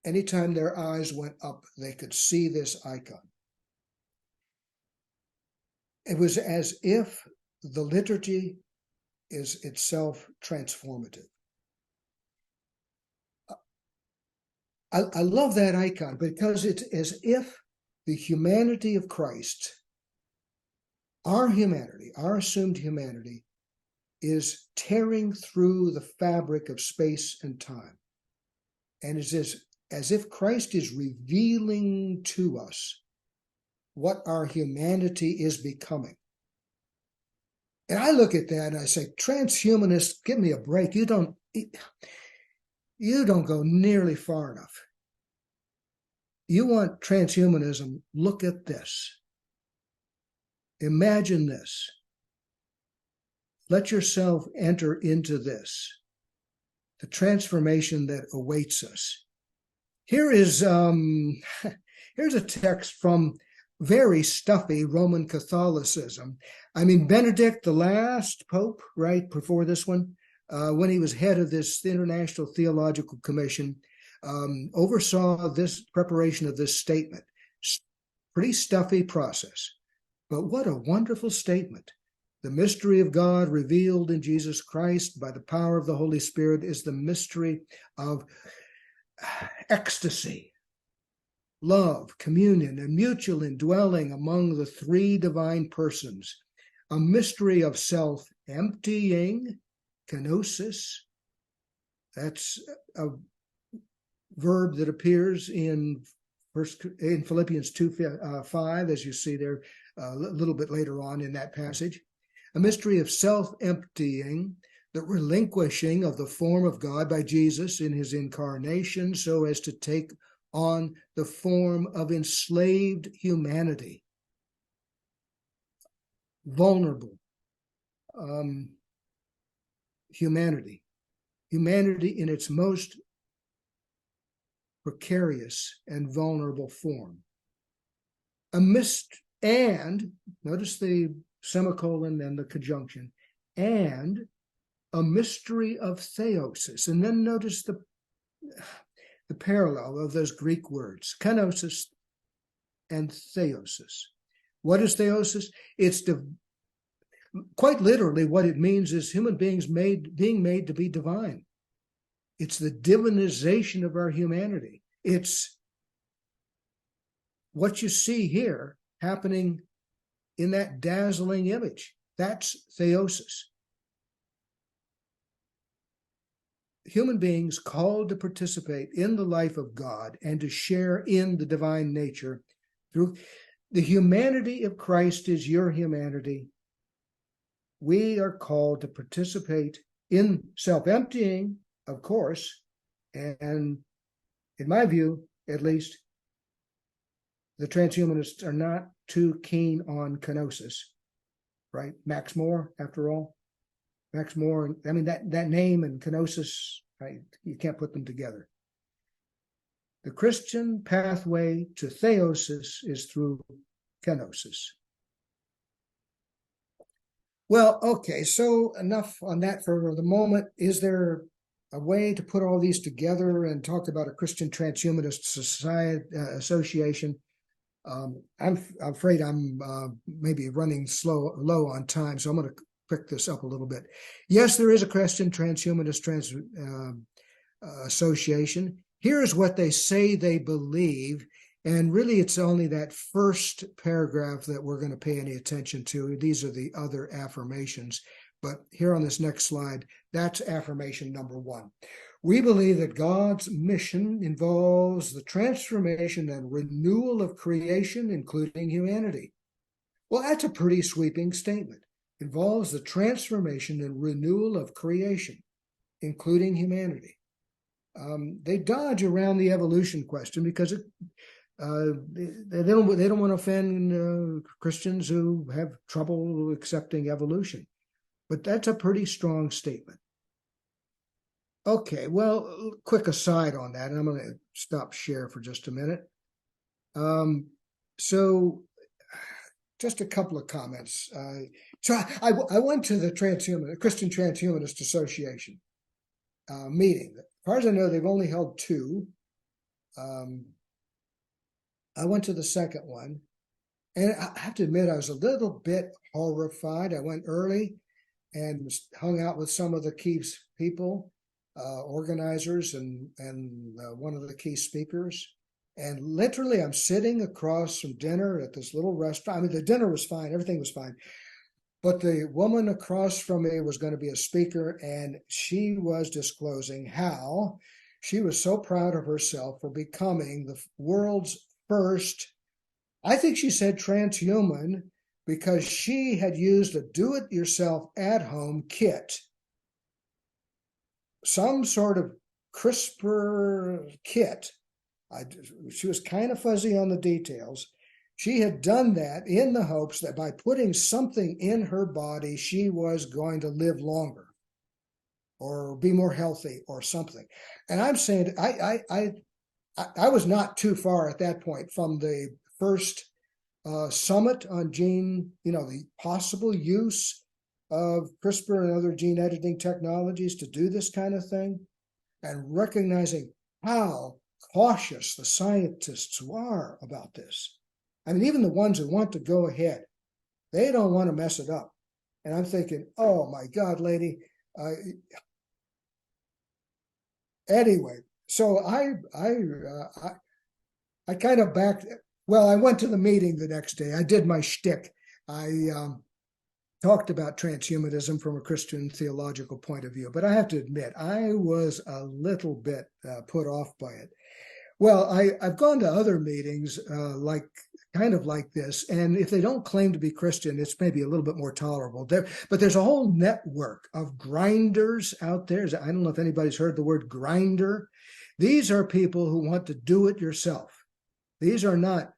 S1: anytime their eyes went up, they could see this icon. It was as if the liturgy is itself transformative. I love that icon because it's as if the humanity of Christ, our humanity, our assumed humanity, is tearing through the fabric of space and time. And it's as if Christ is revealing to us what our humanity is becoming. And I look at that and I say, transhumanists, give me a break. You don't go nearly far enough. You want transhumanism? Look at this. Imagine this. let yourself enter into this, the transformation that awaits us. Here is here's a text from very stuffy Roman Catholicism. I mean, Benedict, the last pope, right before this one, when he was head of this International Theological Commission, oversaw this preparation of this statement. Pretty stuffy process, but what a wonderful statement. The mystery of God revealed in Jesus Christ by the power of the Holy Spirit is the mystery of ecstasy, love, communion, and mutual indwelling among the three divine persons, a mystery of self-emptying, kenosis. That's a verb that appears in Philippians 2:5, as you see there a little bit later on in that passage. A mystery of self-emptying, the relinquishing of the form of God by Jesus in his incarnation so as to take on the form of enslaved humanity, vulnerable humanity in its most precarious and vulnerable form. And notice the semicolon and the conjunction, and a mystery of theosis. And then notice the parallel of those Greek words, kenosis and theosis. What is theosis? It's quite literally what it means is human beings being made to be divine. It's the divinization of our humanity. It's what you see here happening in that dazzling image. That's theosis. Human beings called to participate in the life of God and to share in the divine nature through the humanity of Christ is your humanity. We are called to participate in self-emptying, of course, and in my view, at least, the transhumanists are not too keen on kenosis, right? Max More, after all. Max More, I mean, that name and kenosis, right? You can't put them together. The Christian pathway to theosis is through kenosis. Well, okay, so enough on that for the moment. Is there a way to put all these together and talk about a Christian Transhumanist Society Association? I'm afraid I'm maybe running low on time, so I'm going to pick this up a little bit. Yes, there is a Christian Transhumanist Association. Here's what they say they believe, and really it's only that first paragraph that we're going to pay any attention to. These are the other affirmations, but here on this next slide, that's affirmation number 1. We believe that God's mission involves the transformation and renewal of creation, including humanity. Well, that's a pretty sweeping statement. Involves the transformation and renewal of creation, including humanity. They dodge around the evolution question because they don't want to offend Christians who have trouble accepting evolution. But that's a pretty strong statement. Okay, well, quick aside on that, and I'm going to stop share for just a minute. So just a couple of comments. So I went to the Christian Transhumanist Association meeting. As far as I know, they've only held 2. I went to the second one, and I have to admit I was a little bit horrified. I went early and hung out with some of the key people, organizers, and one of the key speakers. And literally, I'm sitting across from dinner at this little restaurant. I mean, the dinner was fine. Everything was fine. But the woman across from me was going to be a speaker, and she was disclosing how she was so proud of herself for becoming the world's first, I think she said transhuman, because she had used a do-it-yourself at-home kit, some sort of CRISPR kit. She was kind of fuzzy on the details. She had done that in the hopes that by putting something in her body, she was going to live longer or be more healthy or something. And I'm saying I was not too far at that point from the first summit on gene, the possible use of CRISPR and other gene editing technologies to do this kind of thing, and recognizing how cautious the scientists are about this. I mean, even the ones who want to go ahead, they don't want to mess it up. And I'm thinking, oh my God, lady. Anyway, so I kind of backed. Well, I went to the meeting the next day. I did my shtick. I talked about transhumanism from a Christian theological point of view, but I have to admit, I was a little bit put off by it. Well, I've gone to other meetings kind of like this, and if they don't claim to be Christian, it's maybe a little bit more tolerable. But there's a whole network of grinders out there. I don't know if anybody's heard the word grinder. These are people who want to do it yourself. These are not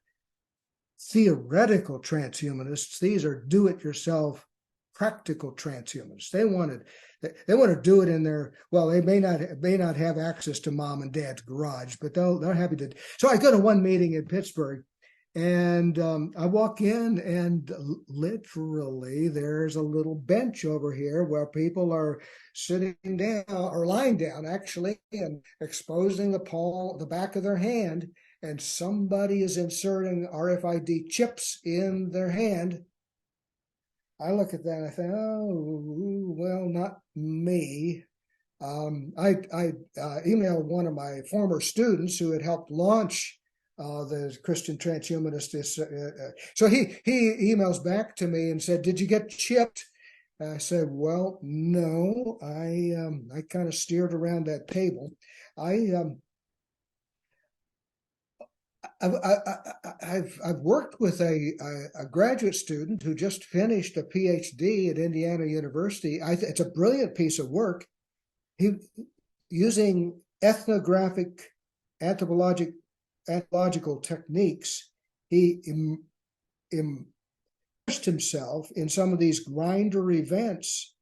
S1: theoretical transhumanists. These are do-it-yourself practical transhumanists. They want to do it in their, well, they may not have access to mom and dad's garage, but they're happy to. So I go to one meeting in Pittsburgh, and I walk in, and literally there's a little bench over here where people are sitting down or lying down, actually, and exposing the back of their hand, and somebody is inserting RFID chips in their hand. I look at that and I think, oh, well, not me. I emailed one of my former students who had helped launch the Christian transhumanist. So he emails back to me and said, "Did you get chipped?" I said, "Well, no. I kind of steered around that table. I've worked with a graduate student who just finished a PhD at Indiana University. It's a brilliant piece of work. He using ethnographic anthropological techniques. He immersed himself in some of these grinder events,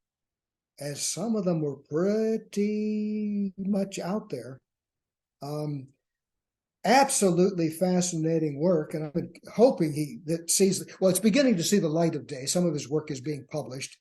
S1: as some of them were pretty much out there. Absolutely fascinating work, and I've been hoping it's beginning to see the light of day. Some of his work is being published.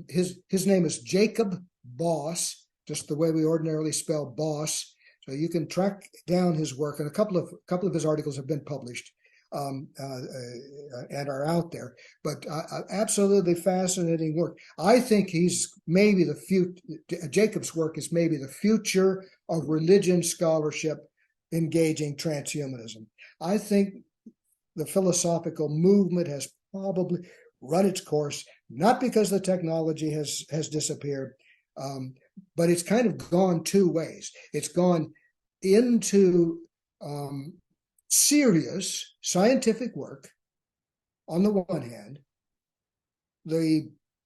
S1: His name is Jacob Boss, just the way we ordinarily spell boss. So you can track down his work, and a couple of his articles have been published and are out there. But absolutely fascinating work. I think he's maybe the future. Jacob's work is maybe the future of religion scholarship engaging transhumanism. I think the philosophical movement has probably run its course, not because the technology has disappeared, but it's kind of gone two ways. It's gone into serious scientific work on the one hand.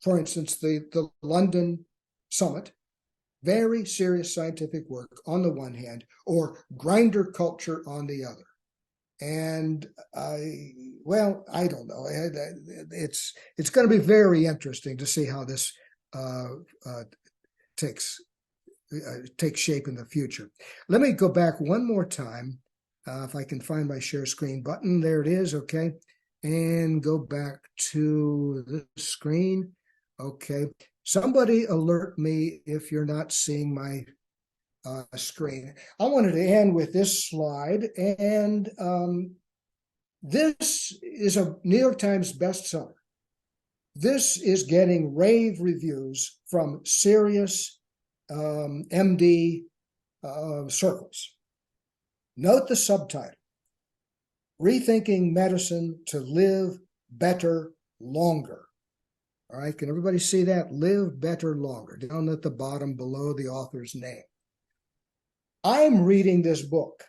S1: For instance, the London Summit, very serious scientific work on the one hand, or grinder culture on the other. And I don't know. It's going to be very interesting to see how this takes shape in the future. Let me go back one more time, if I can find my share screen button. There it is. Okay, and go back to the screen. Okay. Somebody alert me if you're not seeing my screen. I wanted to end with this slide, and this is a New York Times bestseller. This is getting rave reviews from serious MD circles. Note the subtitle: Rethinking Medicine to Live Better Longer. All right, can everybody see that? Live better longer, down at the bottom below the author's name. I'm reading this book.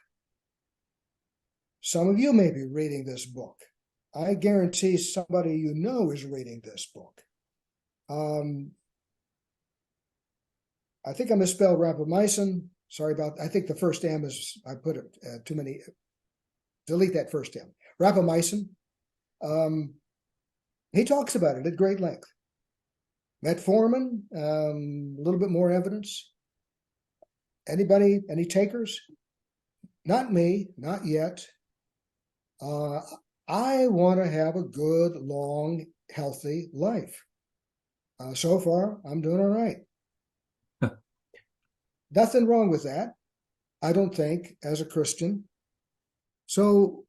S1: Some of you may be reading this book. I guarantee somebody you know is reading this book. I think I misspelled rapamycin. Sorry about that. I think the first M is, I put it too many. Delete that first M. Rapamycin, He talks about it at great length. Metformin, a little bit more evidence. Anybody, any takers? Not me, not yet. I want to have a good, long, healthy life. So far, I'm doing all right. Nothing wrong with that, I don't think, as a Christian. So,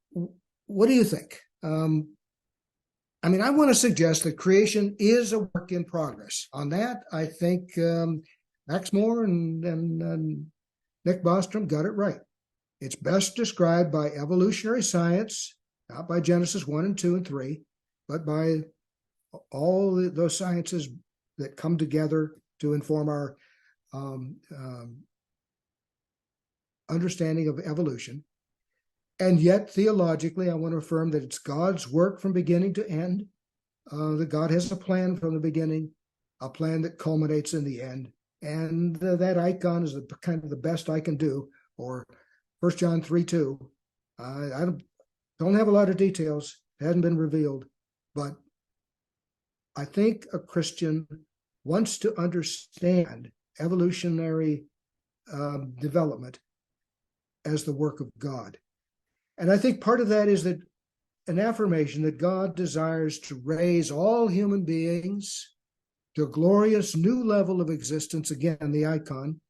S1: what do you think? I mean, I want to suggest that creation is a work in progress. On that, I think Max Moore and Nick Bostrom got it right. It's best described by evolutionary science, not by Genesis 1 and 2 and 3, but by all those sciences that come together to inform our understanding of evolution. And yet, theologically, I want to affirm that it's God's work from beginning to end, that God has a plan from the beginning, a plan that culminates in the end. And that icon is kind of the best I can do, or 1 John 3:2. I don't have a lot of details. It hasn't been revealed. But I think a Christian wants to understand evolutionary development as the work of God. And I think part of that is that an affirmation that God desires to raise all human beings to a glorious new level of existence. Again, the icon,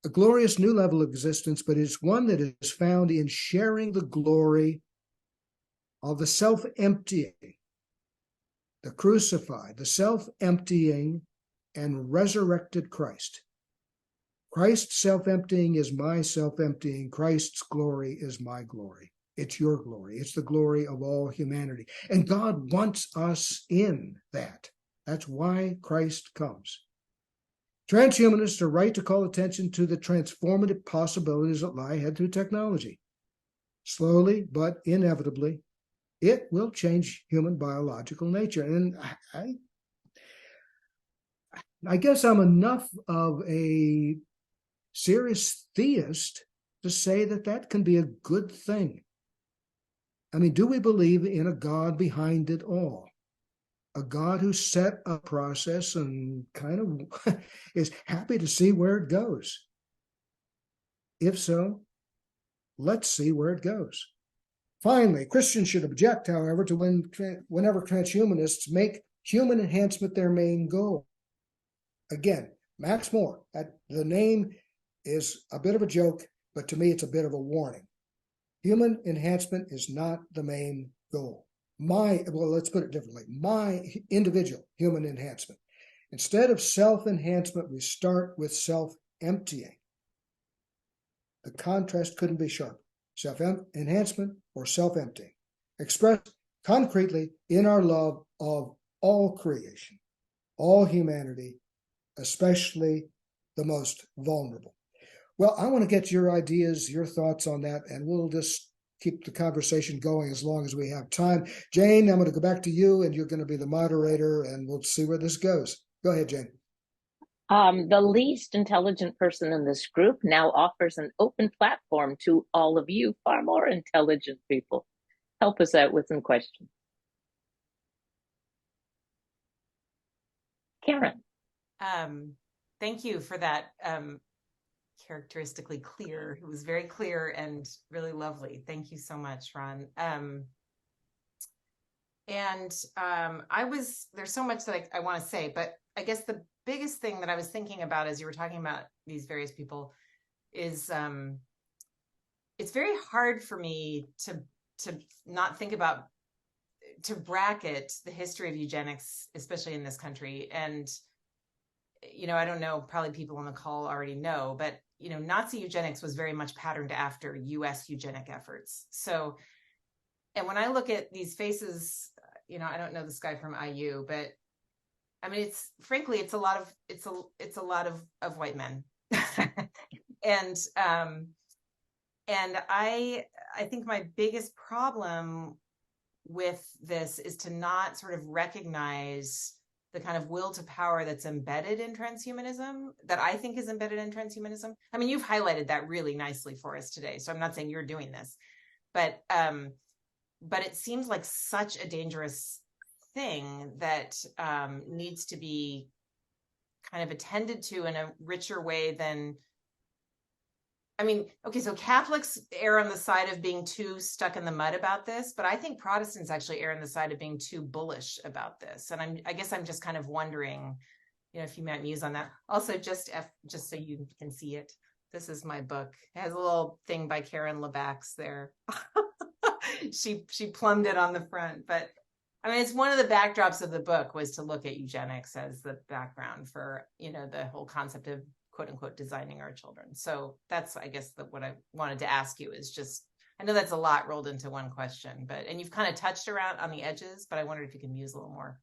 S1: a glorious new level of existence, but it's one that is found in sharing the glory of the self-emptying, the crucified, the self-emptying and resurrected Christ. Christ's self-emptying is my self-emptying. Christ's glory is my glory. It's your glory. It's the glory of all humanity. And God wants us in that. That's why Christ comes. Transhumanists are right to call attention to the transformative possibilities that lie ahead through technology. Slowly, but inevitably, it will change human biological nature. And I guess I'm enough of a serious theist to say that that can be a good thing. I mean, do we believe in a God behind it all? A God who set a process and kind of is happy to see where it goes? If so, let's see where it goes. Finally, Christians should object, however, to whenever transhumanists make human enhancement their main goal. Again, Max Moore, the name is a bit of a joke, but to me it's a bit of a warning. Human enhancement is not the main goal. Let's put it differently. My individual human enhancement. Instead of self-enhancement, we start with self-emptying. The contrast couldn't be sharper. Self-enhancement or self-emptying. Expressed concretely in our love of all creation, all humanity, especially the most vulnerable. Well, I want to get your ideas, your thoughts on that, and we'll just keep the conversation going as long as we have time. Jane, I'm going to go back to you, and you're going to be the moderator, and we'll see where this goes. Go ahead, Jane.
S3: The least intelligent person in this group now offers an open platform to all of you, far more intelligent people. Help us out with some questions. Karen.
S4: Thank you for that. Characteristically clear. It was very clear and really lovely. Thank you so much, Ron. There's so much that I want to say, but I guess the biggest thing that I was thinking about as you were talking about these various people is it's very hard for me to not think about, to bracket the history of eugenics, especially in this country. And I don't know, probably people on the call already know, but Nazi eugenics was very much patterned after US eugenic efforts. So, and when I look at these faces, I don't know this guy from IU, but I mean, it's a lot of white men. And I think my biggest problem with this is to not sort of recognize the kind of will to power that's embedded in transhumanism, that I think is embedded in transhumanism. I mean, you've highlighted that really nicely for us today, so I'm not saying you're doing this, but but it seems like such a dangerous thing that needs to be kind of attended to in a richer way than, I mean, okay, so Catholics err on the side of being too stuck in the mud about this, but I think Protestants actually err on the side of being too bullish about this. And I guess I'm just kind of wondering, if you might muse on that. Also, just so you can see it, this is my book. It has a little thing by Karen LeBax there. She plumbed it on the front, but I mean, it's one of the backdrops of the book was to look at eugenics as the background for, the whole concept of quote unquote designing our children. So that's, I guess, what I wanted to ask you is just, I know that's a lot rolled into one question, and you've kind of touched around on the edges, but I wondered if you can muse a little more.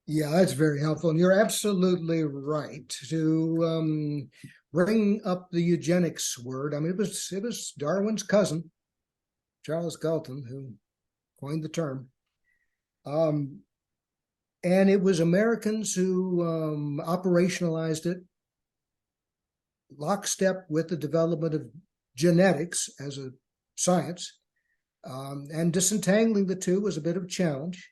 S1: Yeah, that's very helpful. And you're absolutely right to bring up the eugenics word. I mean, it was Darwin's cousin, Charles Galton, who coined the term. And it was Americans who operationalized it lockstep with the development of genetics as a science. And disentangling the two was a bit of a challenge.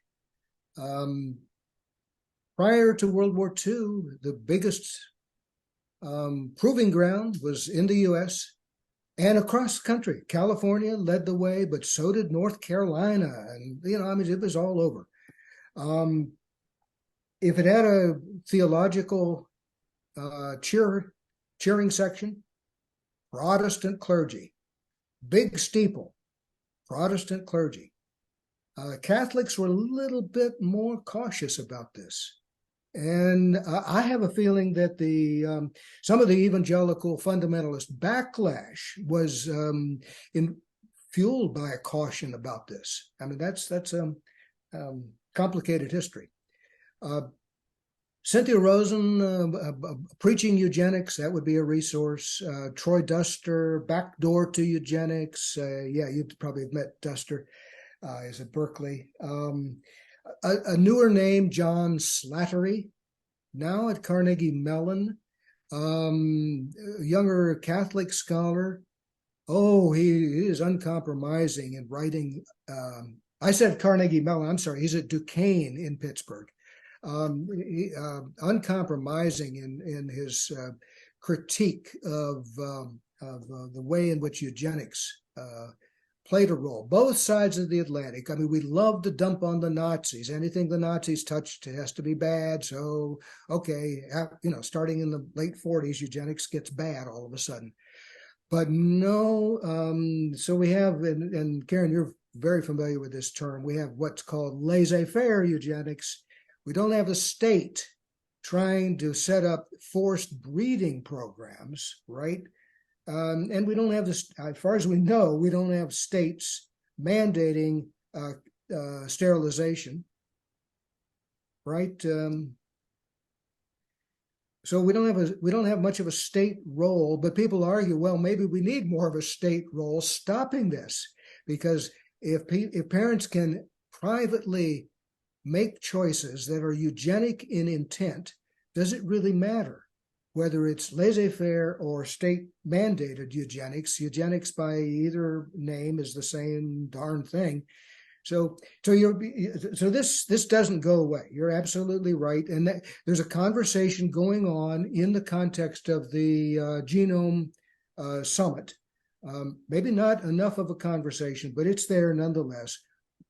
S1: Prior to World War II, the biggest proving ground was in the U.S. and across the country. California led the way, but so did North Carolina. And, I mean, it was all over. If it had a theological cheering section, Protestant clergy, big steeple, Protestant clergy. Catholics were a little bit more cautious about this. And I have a feeling that some of the evangelical fundamentalist backlash was fueled by a caution about this. I mean, that's complicated history. Cynthia Rosen, Preaching Eugenics, that would be a resource. Troy Duster, Backdoor to Eugenics. Yeah, you'd probably have met Duster. Is at Berkeley. A newer name, John Slattery, now at Carnegie Mellon. A younger Catholic scholar. Oh, he is uncompromising in writing. I said Carnegie Mellon. I'm sorry. He's at Duquesne in Pittsburgh. Uncompromising in his critique of the way in which eugenics played a role. Both sides of the Atlantic. I mean, we love to dump on the Nazis. Anything the Nazis touched has to be bad. So, okay, starting in the late 40s, eugenics gets bad all of a sudden. But no, so we have, and Karen, you're very familiar with this term, we have what's called laissez-faire eugenics. We don't have the state trying to set up forced breeding programs, right? And we don't have this, as far as we know, we don't have states mandating sterilization, right? So we don't have much of a state role, but people argue, well, maybe we need more of a state role stopping this, because if parents can privately make choices that are eugenic in intent, does it really matter whether it's laissez-faire or state-mandated eugenics? Eugenics by either name is the same darn thing. So this doesn't go away. You're absolutely right, and there's a conversation going on in the context of the Genome Summit. Maybe not enough of a conversation, but it's there nonetheless.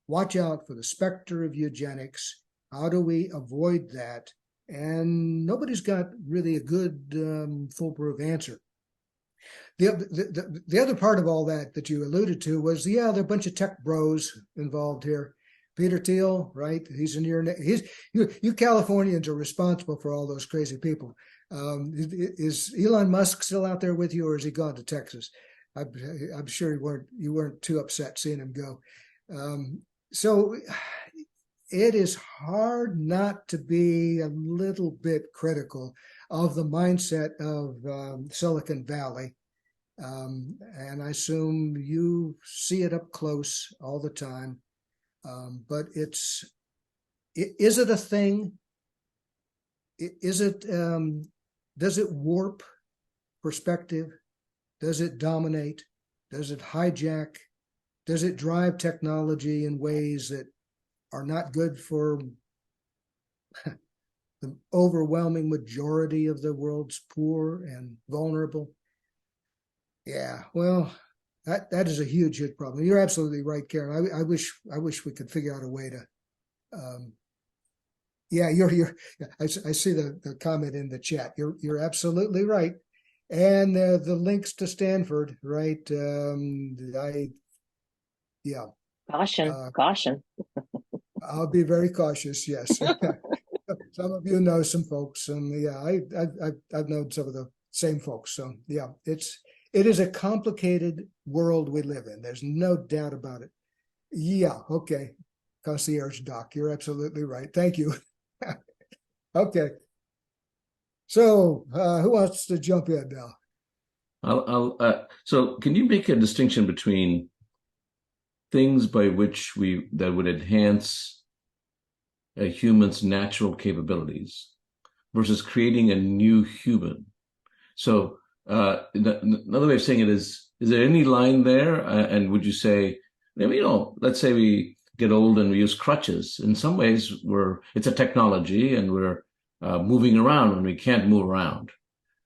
S1: Watch out for the specter of eugenics. How do we avoid that? And nobody's got really a good foolproof answer. The other part of all that you alluded to was, there are a bunch of tech bros involved here. Peter Thiel, right? He's in you Californians are responsible for all those crazy people. Is Elon Musk still out there with you, or has he gone to Texas? I'm sure you weren't too upset seeing him go. So it is hard not to be a little bit critical of the mindset of Silicon Valley. And I assume you see it up close all the time. But is it a thing? Does it warp perspective? Does it dominate? Does it hijack? Does it drive technology in ways that are not good for the overwhelming majority of the world's poor and vulnerable? Yeah, well, that is a huge problem. You're absolutely right, Karen. I wish we could figure out a way to. Yeah, I see the comment in the chat. You're absolutely right, and the links to Stanford, right? Yeah.
S3: Caution.
S1: I'll be very cautious. Yes. Some of you know some folks, and yeah, I've known some of the same folks. So yeah, it is a complicated world we live in. There's no doubt about it. Yeah. Okay. Concierge Doc, you're absolutely right. Thank you. Okay. So who wants to jump in now?
S2: So can you make a distinction between things by which that would enhance a human's natural capabilities versus creating a new human? So another way of saying it is there any line there? And would you say, let's say we get old and we use crutches. In some ways, it's a technology and we're moving around when we can't move around.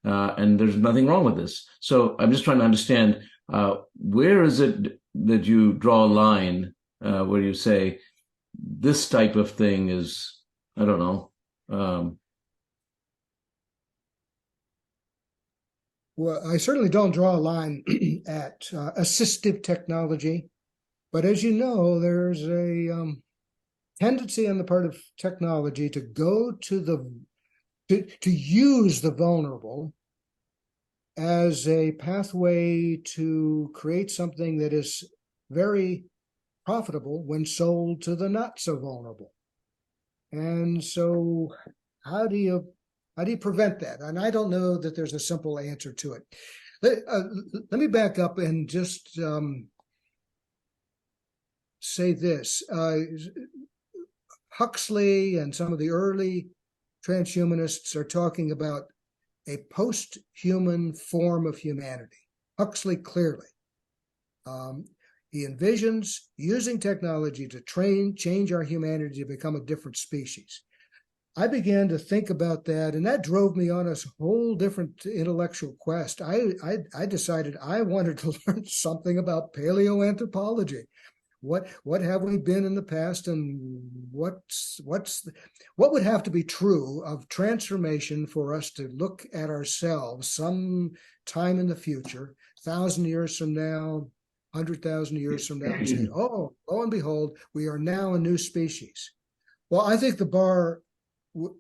S2: And there's nothing wrong with this. So I'm just trying to understand, where is it that you draw a line where you say this type of thing is, I don't know.
S1: Well, I certainly don't draw a line at assistive technology, but as you know, there's a tendency on the part of technology to go to use the vulnerable as a pathway to create something that is very profitable when sold to the not so vulnerable. And so how do you prevent that? And I don't know that there's a simple answer to it. Let me back up and just say this. Huxley and some of the early transhumanists are talking about a post-human form of humanity. Huxley clearly. He envisions using technology to change our humanity to become a different species. I began to think about that, and that drove me on a whole different intellectual quest. I decided I wanted to learn something about paleoanthropology. What have we been in the past, and what would have to be true of transformation for us to look at ourselves some time in the future, 1,000 years from now, 100,000 years from now, and say, oh, lo and behold, we are now a new species. Well, I think the bar, the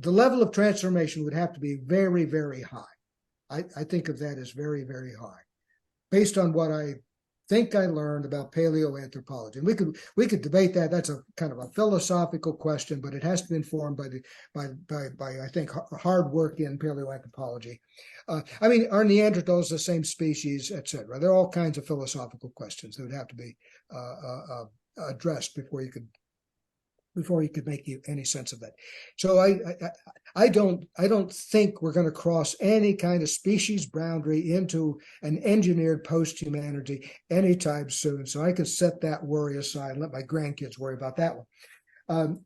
S1: level of transformation would have to be very, very high. I think of that as very, very high, based on what I think I learned about paleoanthropology. And we could debate that. That's a kind of a philosophical question, but it has to be informed by I think hard work in paleoanthropology. I mean, are Neanderthals the same species, et cetera? There are all kinds of philosophical questions that would have to be addressed before you could make any sense of that. So I don't think we're going to cross any kind of species boundary into an engineered post-humanity anytime soon. So I can set that worry aside and let my grandkids worry about that one.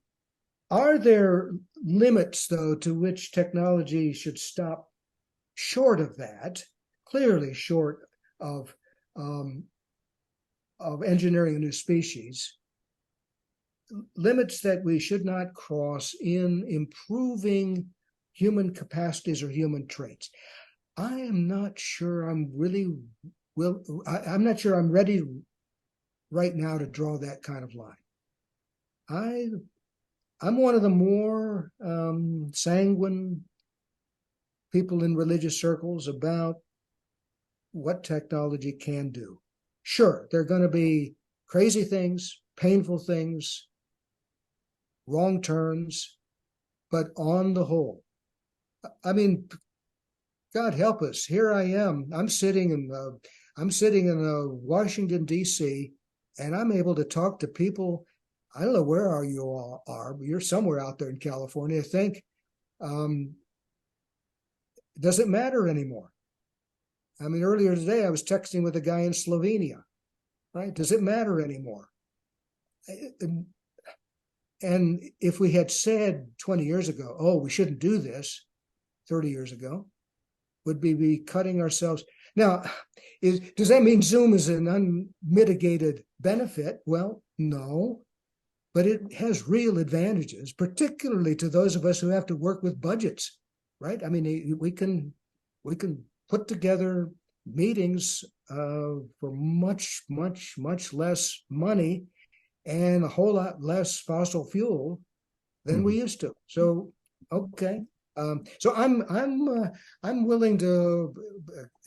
S1: Are there limits, though, to which technology should stop short of that? Clearly short of engineering a new species. Limits that we should not cross in improving human capacities or human traits. I am not sure I'm not sure I'm ready right now to draw that kind of line. I'm one of the more sanguine people in religious circles about what technology can do. Sure, there are going to be crazy things, painful things, wrong turns, but on the whole, I mean, God help us. Here I am. I'm sitting in Washington D.C. and I'm able to talk to people. I don't know where you all are, but you're somewhere out there in California. I think, does it matter anymore? I mean, earlier today, I was texting with a guy in Slovenia, right? Does it matter anymore? And if we had said 20 years ago, oh, we shouldn't do this, 30 years ago, would we be cutting ourselves? Now, does that mean Zoom is an unmitigated benefit? Well, no, but it has real advantages, particularly to those of us who have to work with budgets, right? I mean, we can put together meetings for much less money and a whole lot less fossil fuel than we used to. So, okay. So I'm willing to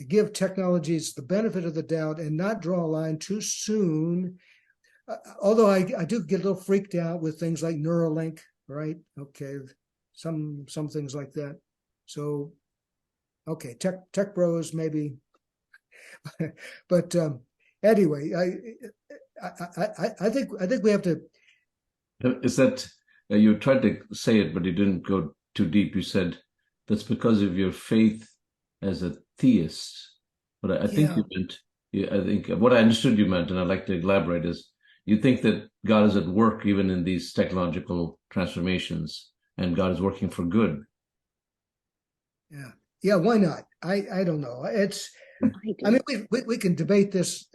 S1: give technologies the benefit of the doubt and not draw a line too soon. Although I do get a little freaked out with things like Neuralink, right? Okay, some things like that. So, okay, tech bros maybe, but anyway, I think we have to.
S2: Is that you tried to say it, but you didn't go too deep. You said that's because of your faith as a theist. But I think you meant, I think what I understood you meant, and I'd like to elaborate, is you think that God is at work even in these technological transformations, and God is working for good.
S1: Yeah. Why not? I don't know. I mean, we can debate this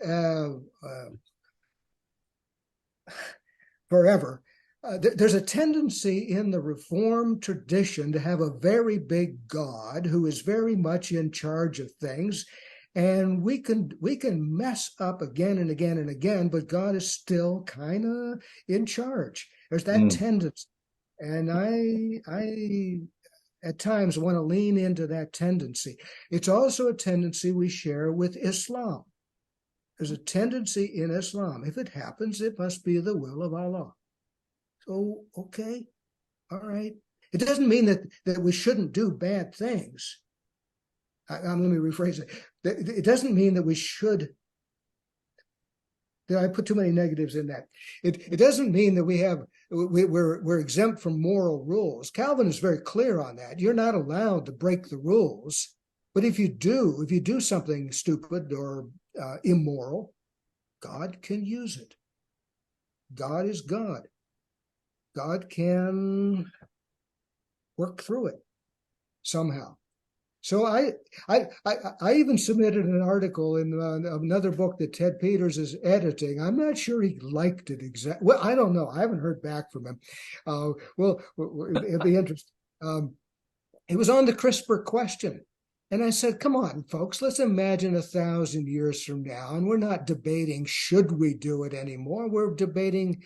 S1: forever. There's a tendency in the Reformed tradition to have a very big God who is very much in charge of things, and we can mess up again and again and again, but God is still kind of in charge. There's that tendency, and I at times want to lean into that tendency. It's also a tendency we share with Islam. There's a tendency in Islam. If it happens, it must be the will of Allah. So, okay, all right. It doesn't mean that we shouldn't do bad things. Let me rephrase it. It doesn't mean that we should. Did I put too many negatives in that? It doesn't mean that we're exempt from moral rules. Calvin is very clear on that. You're not allowed to break the rules. But if you do something stupid or immoral, God can use it. God is God. God can work through it somehow. So I even submitted an article in another book that Ted Peters is editing. I'm not sure he liked it exactly. Well, I don't know. I haven't heard back from him. Well, it'll be interesting. It was on the CRISPR question. And I said, come on, folks, let's imagine 1,000 years from now. And we're not debating, should we do it anymore? We're debating,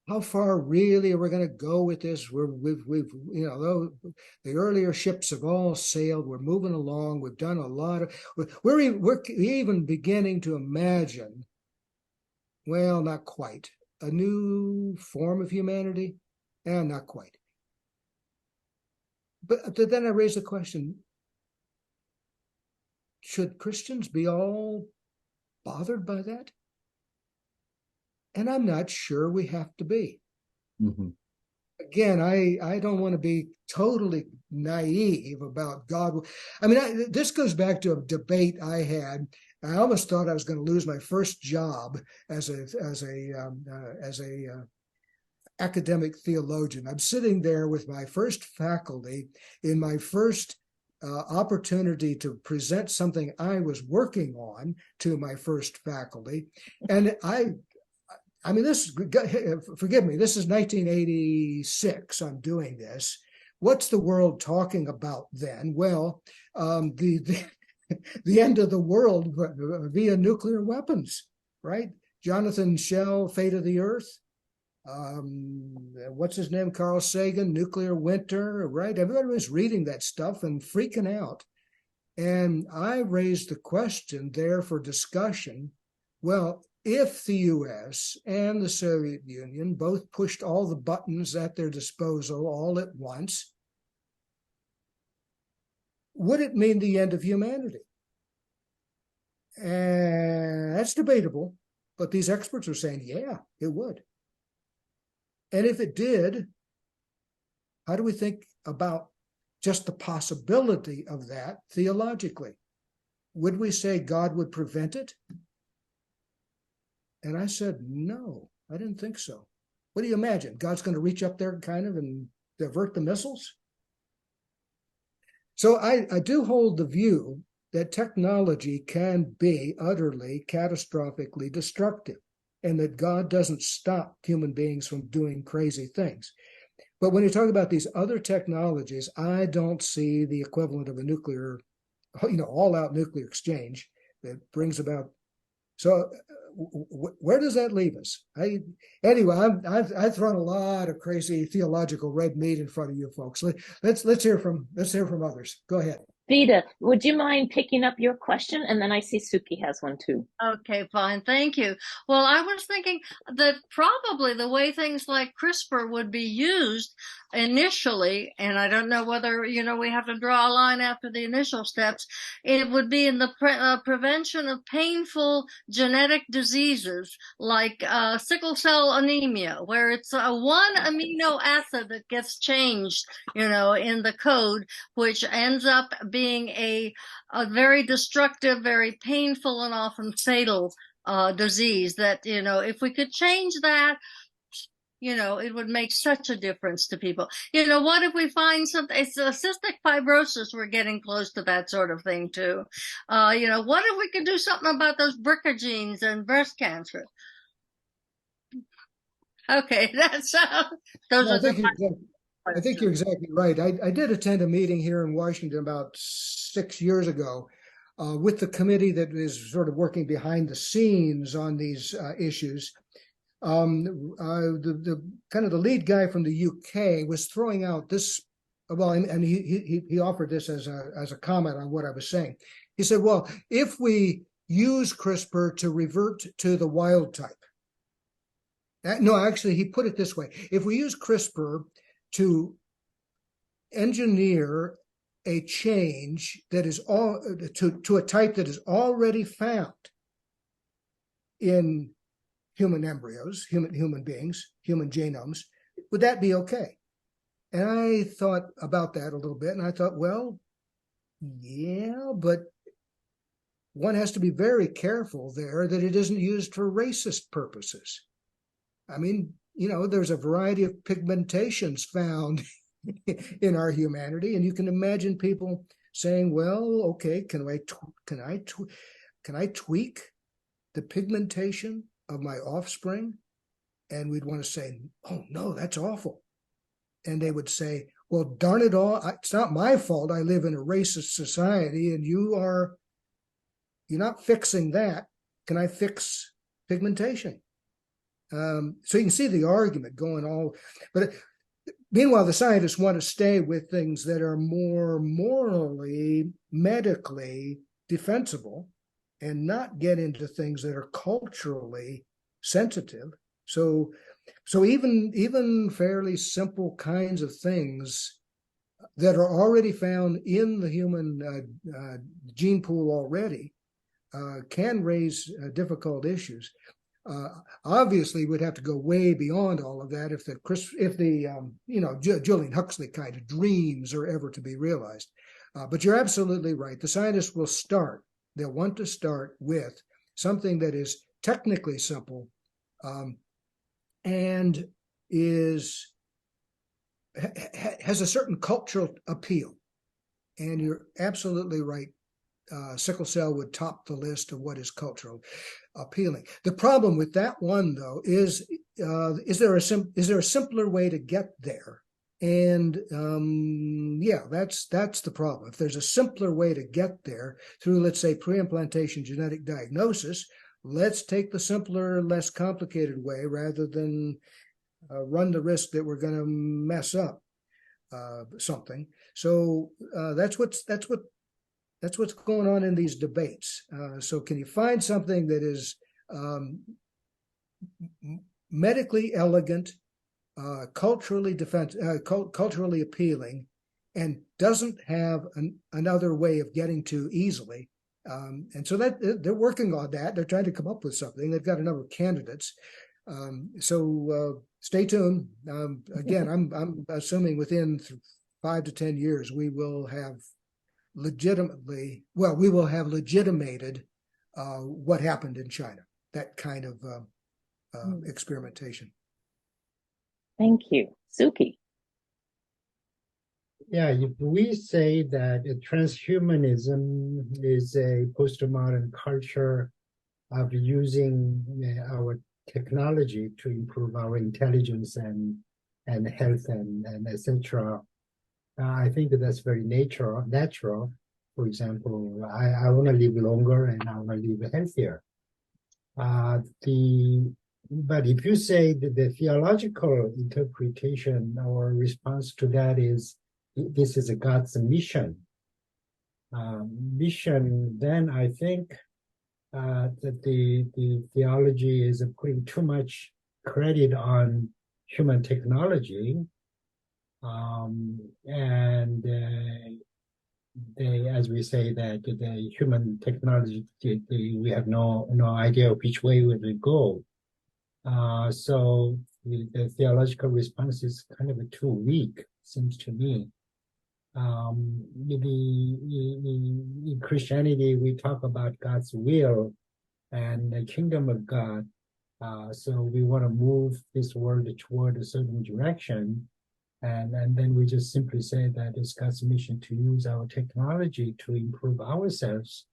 S1: how far really are we going to go with this? We've the earlier ships have all sailed. We're moving along. We've done a lot of. We're even beginning to imagine. Well, not quite. A new form of humanity, not quite. But then I raised the question: should Christians be all bothered by that? And I'm not sure we have to be.
S2: Mm-hmm.
S1: Again, I don't want to be totally naive about God. I mean, this goes back to a debate I had. I almost thought I was going to lose my first job as a academic theologian. I'm sitting there with my first faculty in my first opportunity to present something I was working on to my first faculty, and I mean, forgive me, this is 1986. I'm doing this. What's the world talking about then? Well, the end of the world via nuclear weapons, right? Jonathan Shell, Fate of the Earth. What's his name? Carl Sagan, Nuclear Winter, right? Everybody was reading that stuff and freaking out. And I raised the question there for discussion. Well, if the U.S. and the Soviet Union both pushed all the buttons at their disposal all at once, would it mean the end of humanity? And that's debatable, but these experts are saying, yeah, it would. And if it did, how do we think about just the possibility of that theologically? would we say God would prevent it? And I said, no, I didn't think so. What do you imagine? God's going to reach up there kind of and divert the missiles? So I do hold the view that technology can be utterly, catastrophically destructive, and that God doesn't stop human beings from doing crazy things. But when you talk about these other technologies, I don't see the equivalent of a nuclear, all-out nuclear exchange that brings about. So where does that leave us? I've thrown a lot of crazy theological red meat in front of you folks. Let's hear from others. Go ahead.
S3: Vida, would you mind picking up your question? And then I see Suki has one too.
S5: Okay, fine. Thank you. Well, I was thinking that probably the way things like CRISPR would be used initially, and I don't know whether, we have to draw a line after the initial steps, it would be in the prevention of painful genetic diseases like sickle cell anemia, where it's one amino acid that gets changed, in the code, which ends up being a very destructive, very painful, and often fatal disease that, if we could change that, it would make such a difference to people. What if we find something? It's cystic fibrosis. We're getting close to that sort of thing too. What if we could do something about those BRCA genes and breast cancer? Okay, that's those are
S1: I think you're exactly right. I did attend a meeting here in Washington about 6 years ago with the committee that is sort of working behind the scenes on these issues. The kind of the lead guy from the UK was throwing out this. Well, and he offered this as a comment on what I was saying. He said, "Well, if we use CRISPR to revert to the wild type." No, actually, he put it this way: if we use CRISPR to engineer a change that is to a type that is already found in human embryos, human beings, human genomes, would that be okay? And I thought about that a little bit, and I thought, well, yeah, but one has to be very careful there that it isn't used for racist purposes. I mean, there's a variety of pigmentations found in our humanity, and you can imagine people saying, well, okay, can I tweak the pigmentation of my offspring? And we'd want to say, oh no, that's awful. And they would say, well, darn it all, it's not my fault I live in a racist society, and you're not fixing that. Can I fix pigmentation? So you can see the argument going all, but meanwhile, the scientists want to stay with things that are more morally, medically defensible, and not get into things that are culturally sensitive. So even fairly simple kinds of things that are already found in the human gene pool already can raise difficult issues. Obviously, we'd have to go way beyond all of that if the Julian Huxley kind of dreams are ever to be realized. But you're absolutely right. The scientists will start. They'll want to start with something that is technically simple and has a certain cultural appeal. And you're absolutely right. Sickle cell would top the list of what is cultural appealing. The problem with that one, though, is there a simpler way to get there? And that's the problem. If there's a simpler way to get there through, let's say, pre-implantation genetic diagnosis, let's take the simpler, less complicated way rather than run the risk that we're going to mess up something. So that's what's going on in these debates. So can you find something that is medically elegant, culturally appealing, and doesn't have another way of getting to easily? And so that they're working on that. They're trying to come up with something. They've got a number of candidates. So stay tuned. Again, I'm assuming within 5 to 10 years we will have legitimately, well, we will have legitimated what happened in China, that kind of experimentation.
S3: Thank you. Suki.
S6: Yeah, if we say that transhumanism is a postmodern culture of using our technology to improve our intelligence and health and etc., I think that's very natural. For example, I want to live longer and I want to live healthier. But if you say that the theological interpretation or response to that is this is a God's mission, then I think that the theology is putting too much credit on human technology, and as we say that the human technology, we have no idea which way it will go. So the theological response is kind of too weak, seems to me. In Christianity, we talk about God's will and the kingdom of God. So we want to move this world toward a certain direction. And then we just simply say that it's God's mission to use our technology to improve ourselves.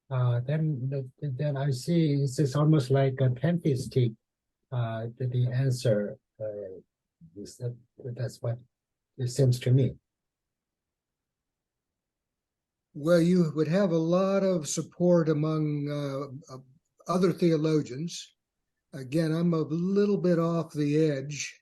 S6: Then I see it's almost like a pantheistic. The answer is that's what it seems to me.
S1: Well, you would have a lot of support among other theologians. Again, I'm a little bit off the edge.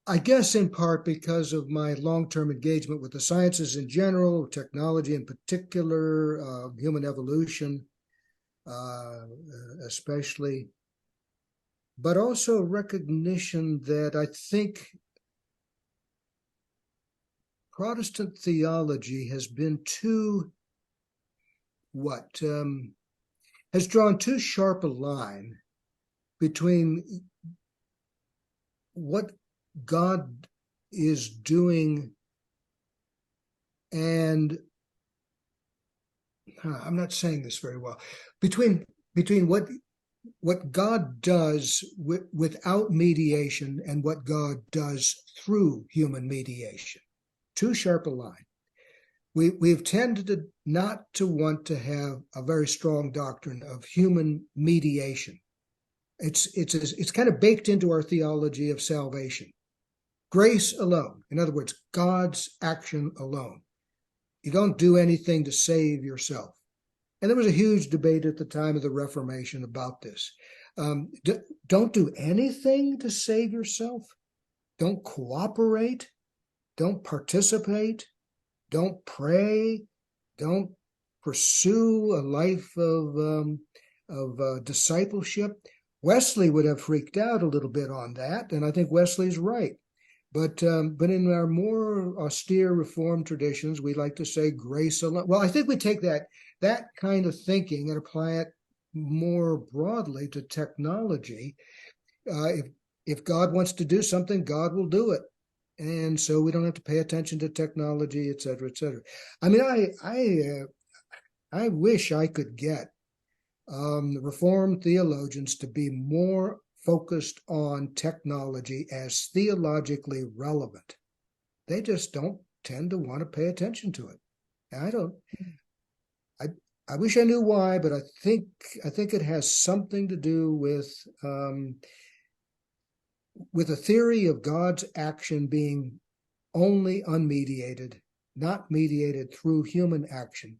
S1: I guess in part because of my long-term engagement with the sciences in general, technology in particular, human evolution especially, but also recognition that I think Protestant theology has been has drawn too sharp a line between what God is doing and I'm not saying this very well, between what God does without mediation and what God does through human mediation. Too sharp a line. We've tended not to want to have a very strong doctrine of human mediation. It's kind of baked into our theology of salvation. Grace alone. In other words, God's action alone. You don't do anything to save yourself. And there was a huge debate at the time of the Reformation about this. Don't do anything to save yourself. Don't cooperate. Don't participate. Don't pray. Don't pursue a life of discipleship. Wesley would have freaked out a little bit on that, and I think Wesley's right. But in our more austere Reformed traditions, we like to say grace alone. Well, I think we take that kind of thinking and apply it more broadly to technology. If God wants to do something, God will do it. And so we don't have to pay attention to technology, et cetera, et cetera. I mean, I wish I could get Reformed theologians to be more focused on technology as theologically relevant. They just don't tend to want to pay attention to it. And I wish I knew why, but I think it has something to do with a theory of God's action being only unmediated, not mediated through human action.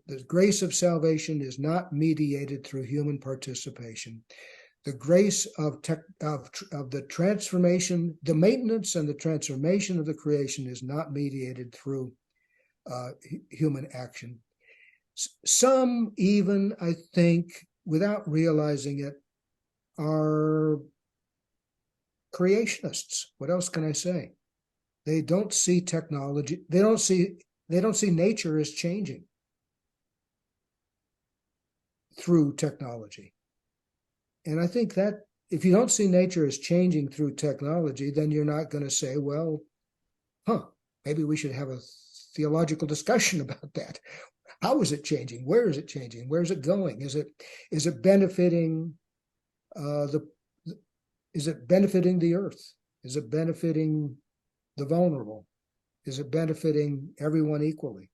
S1: The grace of salvation is not mediated through human participation. The grace of the transformation, the maintenance and the transformation of the creation is not mediated through human action. Some even, I think, without realizing it, are creationists. What else can I say? They don't see technology. They don't see nature as changing through technology. And I think that if you don't see nature as changing through technology, then you're not going to say, well, maybe we should have a theological discussion about that. How is it changing? Where is it changing? Where is it going? Is it benefiting is it benefiting the earth? Is it benefiting the vulnerable? Is it benefiting everyone equally?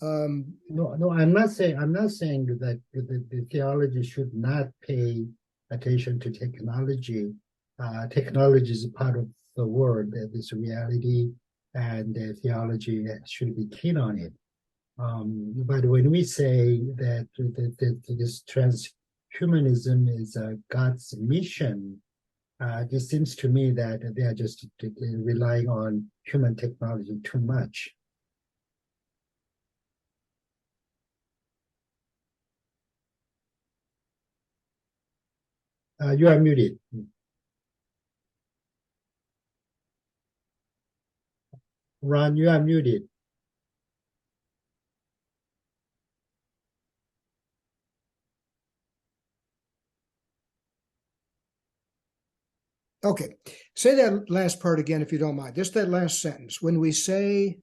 S6: No, I'm not saying that the theology should not pay attention to technology. Technology is a part of the world, this reality, and theology should be keen on it. But when we say that this transhumanism is God's mission, it seems to me that they are just relying on human technology too much. You are muted. Ron, you are muted.
S1: Okay, say that last part again, if you don't mind. Just that last sentence. When we say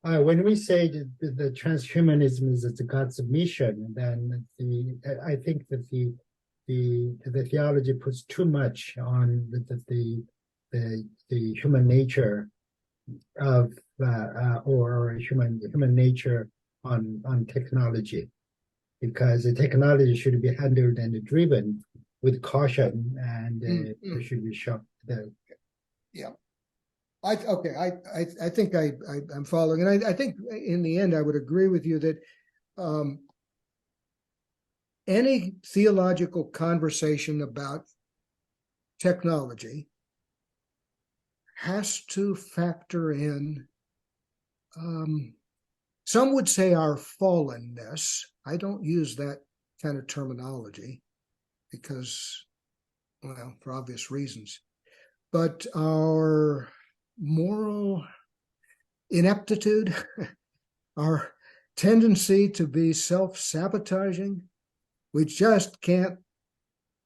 S6: the transhumanism is God's mission, then I think that the theology puts too much on the human nature of or human nature on technology, because the technology should be handled and driven with caution, and there should be shocked.
S1: Yeah, I think I'm following, and I think in the end I would agree with you that any theological conversation about technology has to factor in, some would say, our fallenness. I don't use that kind of terminology because, well, for obvious reasons, but our moral ineptitude, our tendency to be self-sabotaging. We just can't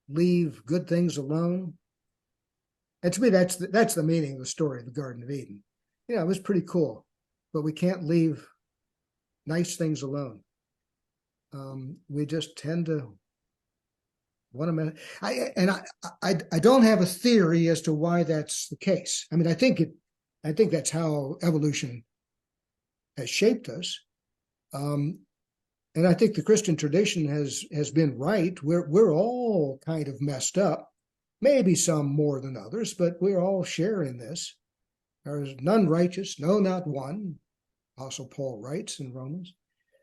S1: leave good things alone. And to me, that's the meaning of the story of the Garden of Eden. Yeah, it was pretty cool, but we can't leave nice things alone. We just tend to want to. I don't have a theory as to why that's the case. I mean, I think that's how evolution has shaped us, and I think the Christian tradition has been right. We're all kind of messed up. Maybe some more than others, but we're all sharing this. There is none righteous, no, not one. Apostle Paul writes in Romans.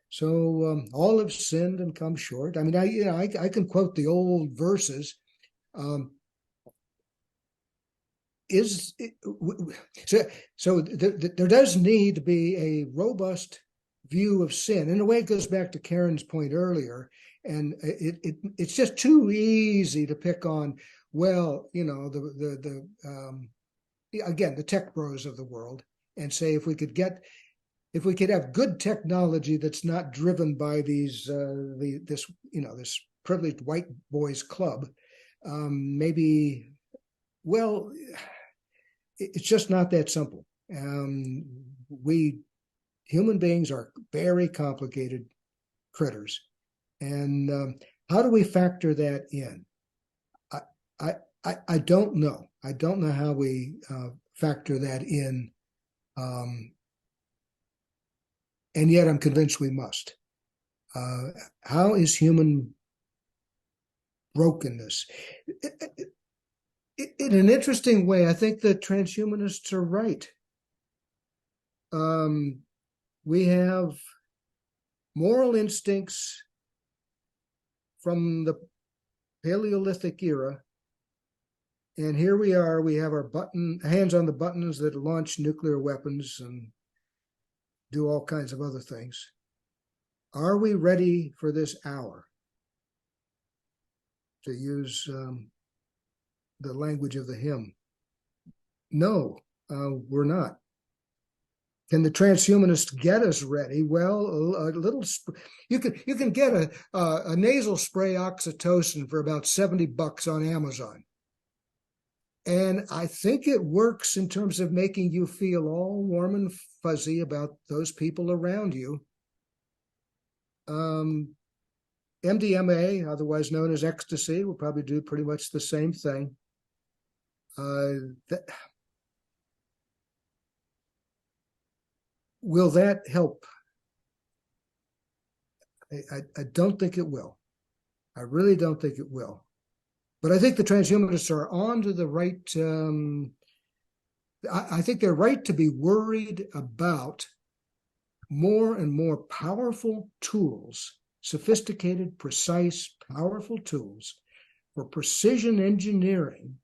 S1: So all have sinned and come short. I mean, I can quote the old verses. So there does need to be a robust view of sin. In a way, it goes back to Karen's point earlier, and it's just too easy to pick on. Well, again, the tech bros of the world, and say if we could have good technology that's not driven by this privileged white boys club, maybe, well, it's just not that simple. We human beings are very complicated critters, and how do we factor that in? I don't know. I don't know how we factor that in, and yet I'm convinced we must. How is human brokenness? In an interesting way, I think the transhumanists are right. We have moral instincts from the Paleolithic era. And here we are, we have our hands on the buttons that launch nuclear weapons and do all kinds of other things. Are we ready for this hour? To use the language of the hymn. No, we're not. Can the transhumanists get us ready? Well, a little. You can get a nasal spray oxytocin for about $70 on Amazon. And I think it works in terms of making you feel all warm and fuzzy about those people around you. MDMA, otherwise known as ecstasy, will probably do pretty much the same thing. Will that help? I don't think it will. I really don't think it will. But I think the transhumanists are on to the right. I think they're right to be worried about more and more powerful tools, sophisticated, precise, powerful tools for precision engineering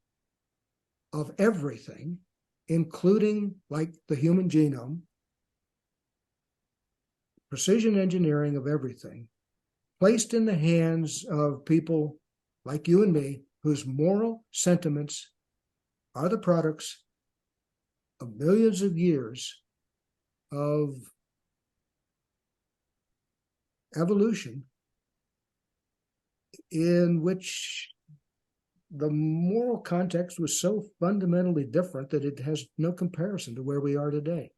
S1: of everything, including like the human genome, precision engineering of everything, placed in the hands of people like you and me, whose moral sentiments are the products of millions of years of evolution, in which the moral context was so fundamentally different that it has no comparison to where we are today.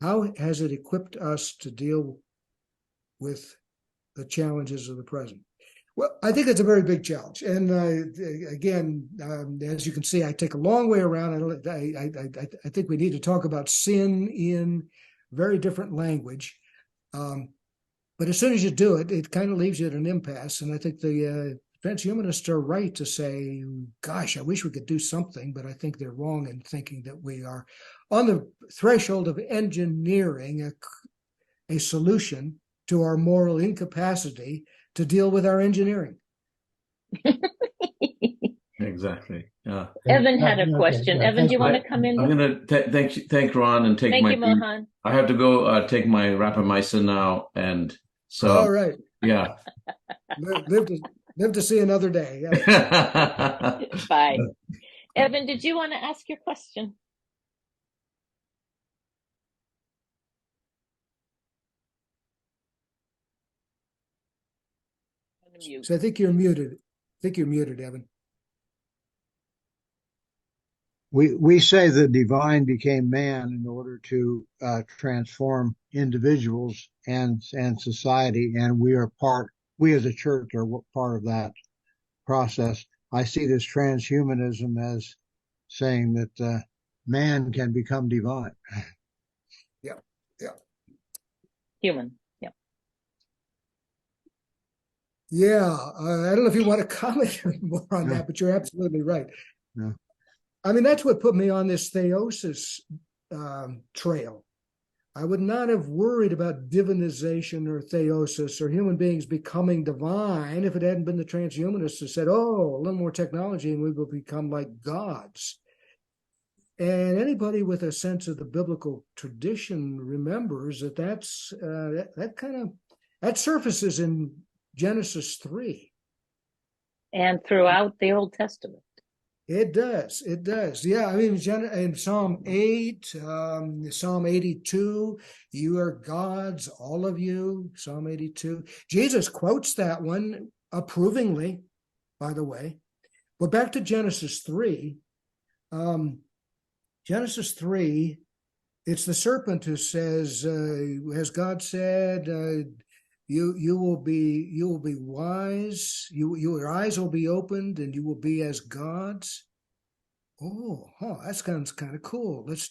S1: How has it equipped us to deal with the challenges of the present? Well, I think it's a very big challenge. And again, as you can see, I take a long way around. I think we need to talk about sin in very different language. But as soon as you do it, it kind of leaves you at an impasse. And I think the transhumanists are right to say, gosh, I wish we could do something, but I think they're wrong in thinking that we are on the threshold of engineering a solution to our moral incapacity to deal with our engineering.
S2: Exactly. Yeah.
S3: Evan had a
S6: Okay,
S3: question.
S6: yeah,
S3: Evan, do you want
S2: I-
S3: to come in?
S2: I'm going to thank Ron and take
S3: Thank
S2: my
S3: you, Mohan.
S2: I have to go take my rapamycin now, and so
S1: All right.
S2: yeah.
S1: Live to see another day. Yeah.
S3: Bye. Evan, did you want to ask your question? Mute.
S1: So I think you're muted. Evan.
S7: We say the divine became man in order to transform individuals and society, and we as a church are part of that process. I see this transhumanism as saying that man can become divine.
S1: Yeah.
S3: Human. Yeah.
S1: Yeah. I don't know if you want to comment more on that, but you're absolutely right.
S7: Yeah.
S1: I mean, that's what put me on this theosis trail. I would not have worried about divinization or theosis or human beings becoming divine if it hadn't been the transhumanists who said, oh, a little more technology and we will become like gods. And anybody with a sense of the biblical tradition remembers that that surfaces in Genesis 3.
S3: And throughout the Old Testament.
S1: It does. Yeah, I mean, in Psalm 8, Psalm 82, you are gods, all of you, Psalm 82. Jesus quotes that one approvingly, by the way. But back to Genesis 3. Genesis 3, it's the serpent who says, has God said, you will be wise, your eyes will be opened and you will be as gods. That sounds kind of cool. Let's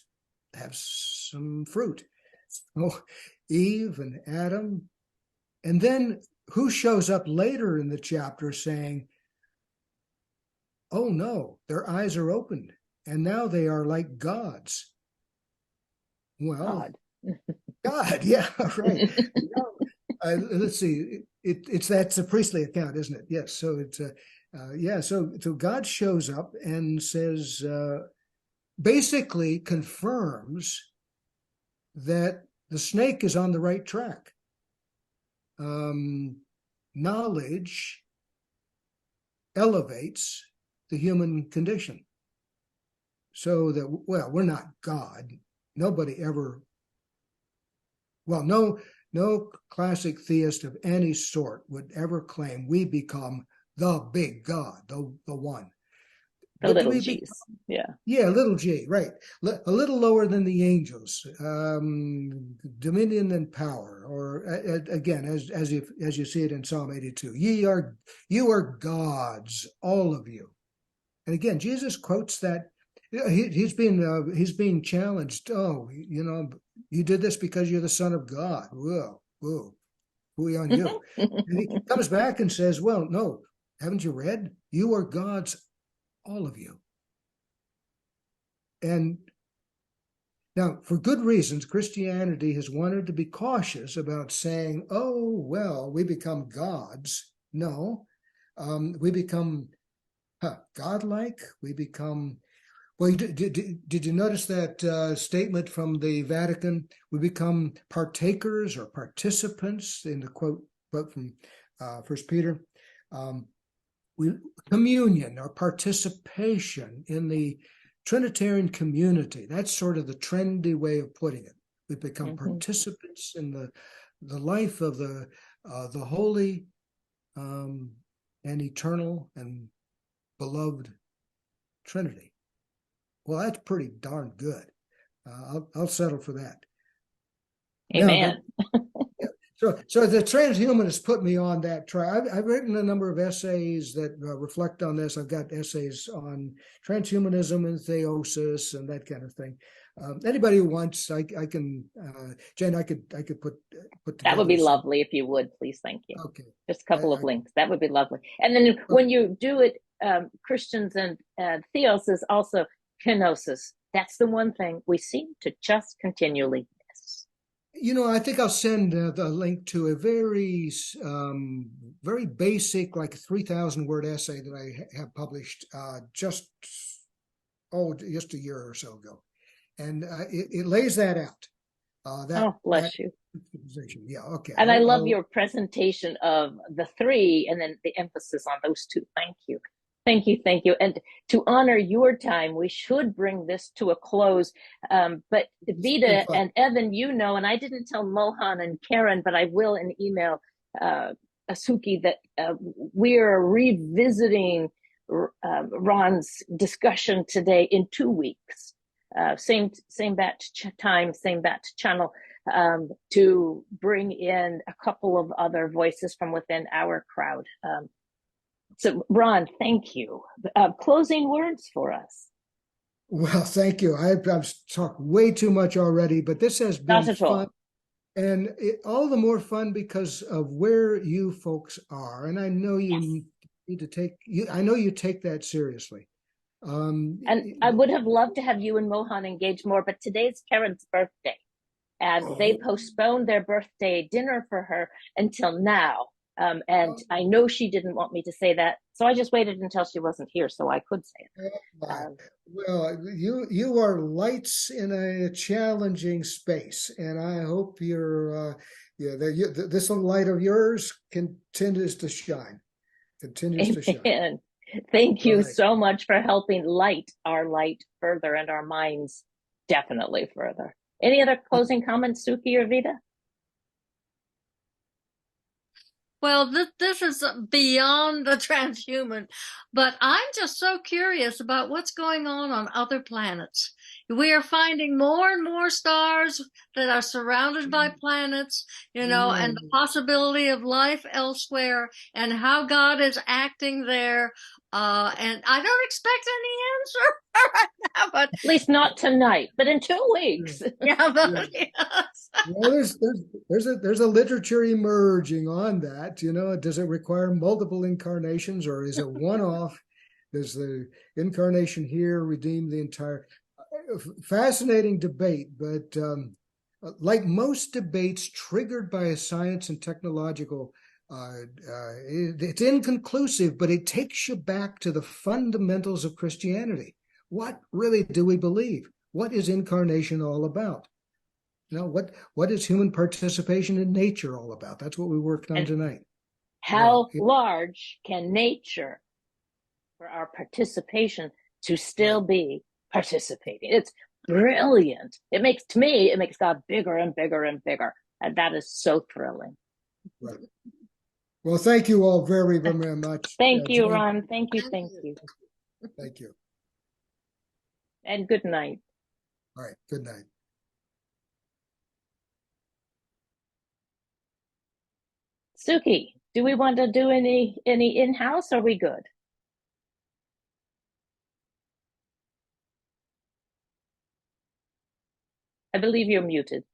S1: have some fruit. Oh, Eve and Adam. And then who shows up later in the chapter saying, oh no, their eyes are opened and now they are like gods. Well, God, yeah, right. Let's see. That's a priestly account, isn't it? Yes. So it's So God shows up and says, basically confirms that the snake is on the right track. Knowledge elevates the human condition. So that, well, we're not God. Nobody ever. Well, no classic theist of any sort would ever claim we become the big God, the one.
S3: The
S1: What do
S3: little
S1: we
S3: G's. Yeah.
S1: Yeah, little g, right. A little lower than the angels, dominion and power, or again, as you see it in Psalm 82, you are gods, all of you. And again, Jesus quotes that. He's being challenged. Oh, you did this because you're the Son of God. Whoa, whoa, who on you? And he comes back and says, well, no, haven't you read? You are gods, all of you. And now, for good reasons, Christianity has wanted to be cautious about saying, oh, well, we become gods. No, we become godlike. We become, well, did you notice that statement from the Vatican? We become partakers or participants in the quote from 1 Peter. Communion or participation in the Trinitarian community. That's sort of the trendy way of putting it. We become participants in the life of the holy and eternal and beloved Trinity. Well, that's pretty darn good. I'll settle for that.
S3: Amen.
S1: So the transhumanists put me on that track. I've written a number of essays that reflect on this. I've got essays on transhumanism and theosis and that kind of thing. Anybody who wants, I can, Jen, I could put together.
S3: That would be lovely if you would, please. Thank you.
S1: Okay.
S3: Just a couple of links. That would be lovely. And then when you do it, Christians and theos is also kenosis. That's the one thing we seem to just continually miss.
S1: I think I'll send the link to a very basic, like a 3,000 word essay that I have published just a year or so ago. And it lays that out.
S3: Bless you.
S1: Position. Yeah, okay.
S3: And I love your presentation of the three and then the emphasis on those two. Thank you. Thank you. Thank you. And to honor your time, we should bring this to a close. But Vida and Evan, and I didn't tell Mohan and Karen, but I will in email Asuki that we're revisiting Ron's discussion today in 2 weeks. Same bat time, same bat channel, to bring in a couple of other voices from within our crowd. So, Ron, thank you. Closing words for us.
S1: Well, thank you. I've talked way too much already, but this has been fun. And all the more fun because of where you folks are. And I know you need to take, I know you take that seriously.
S3: And I would have loved to have you and Mohan engage more, but today's Karen's birthday. And they postponed their birthday dinner for her until now. And I know she didn't want me to say that, so I just waited until she wasn't here so I could say it.
S1: Well, you are lights in a challenging space, and I hope this light of yours continues to shine.
S3: Amen. Thank you so much for helping light our light further and our minds definitely further. Any other closing comments, Suki or Vida?
S5: Well, this is beyond the transhuman, but I'm just so curious about what's going on other planets. We are finding more and more stars that are surrounded by planets, and the possibility of life elsewhere and how God is acting there. And I don't expect any answer right now, but
S3: at least not tonight, but in 2 weeks.
S5: Yes.
S1: Well, there's a literature emerging on that. Does it require multiple incarnations, or is it one-off? Does the incarnation here redeem the entire? Fascinating debate, but like most debates triggered by a science and technological, it's inconclusive, but it takes you back to the fundamentals of Christianity. What really do we believe? What is incarnation all about? What is human participation in nature all about? That's what we worked on tonight.
S3: How large can nature, for our participation, to still be participating? It's brilliant. It makes God bigger and bigger and bigger. And that is so thrilling.
S1: Right. Well, thank you all very, very much.
S3: Thank you, Ron. Thank you.
S1: Thank you.
S3: And good night.
S1: All right. Good night.
S3: Suki, do we want to do any in-house, or are we good? I believe you're muted.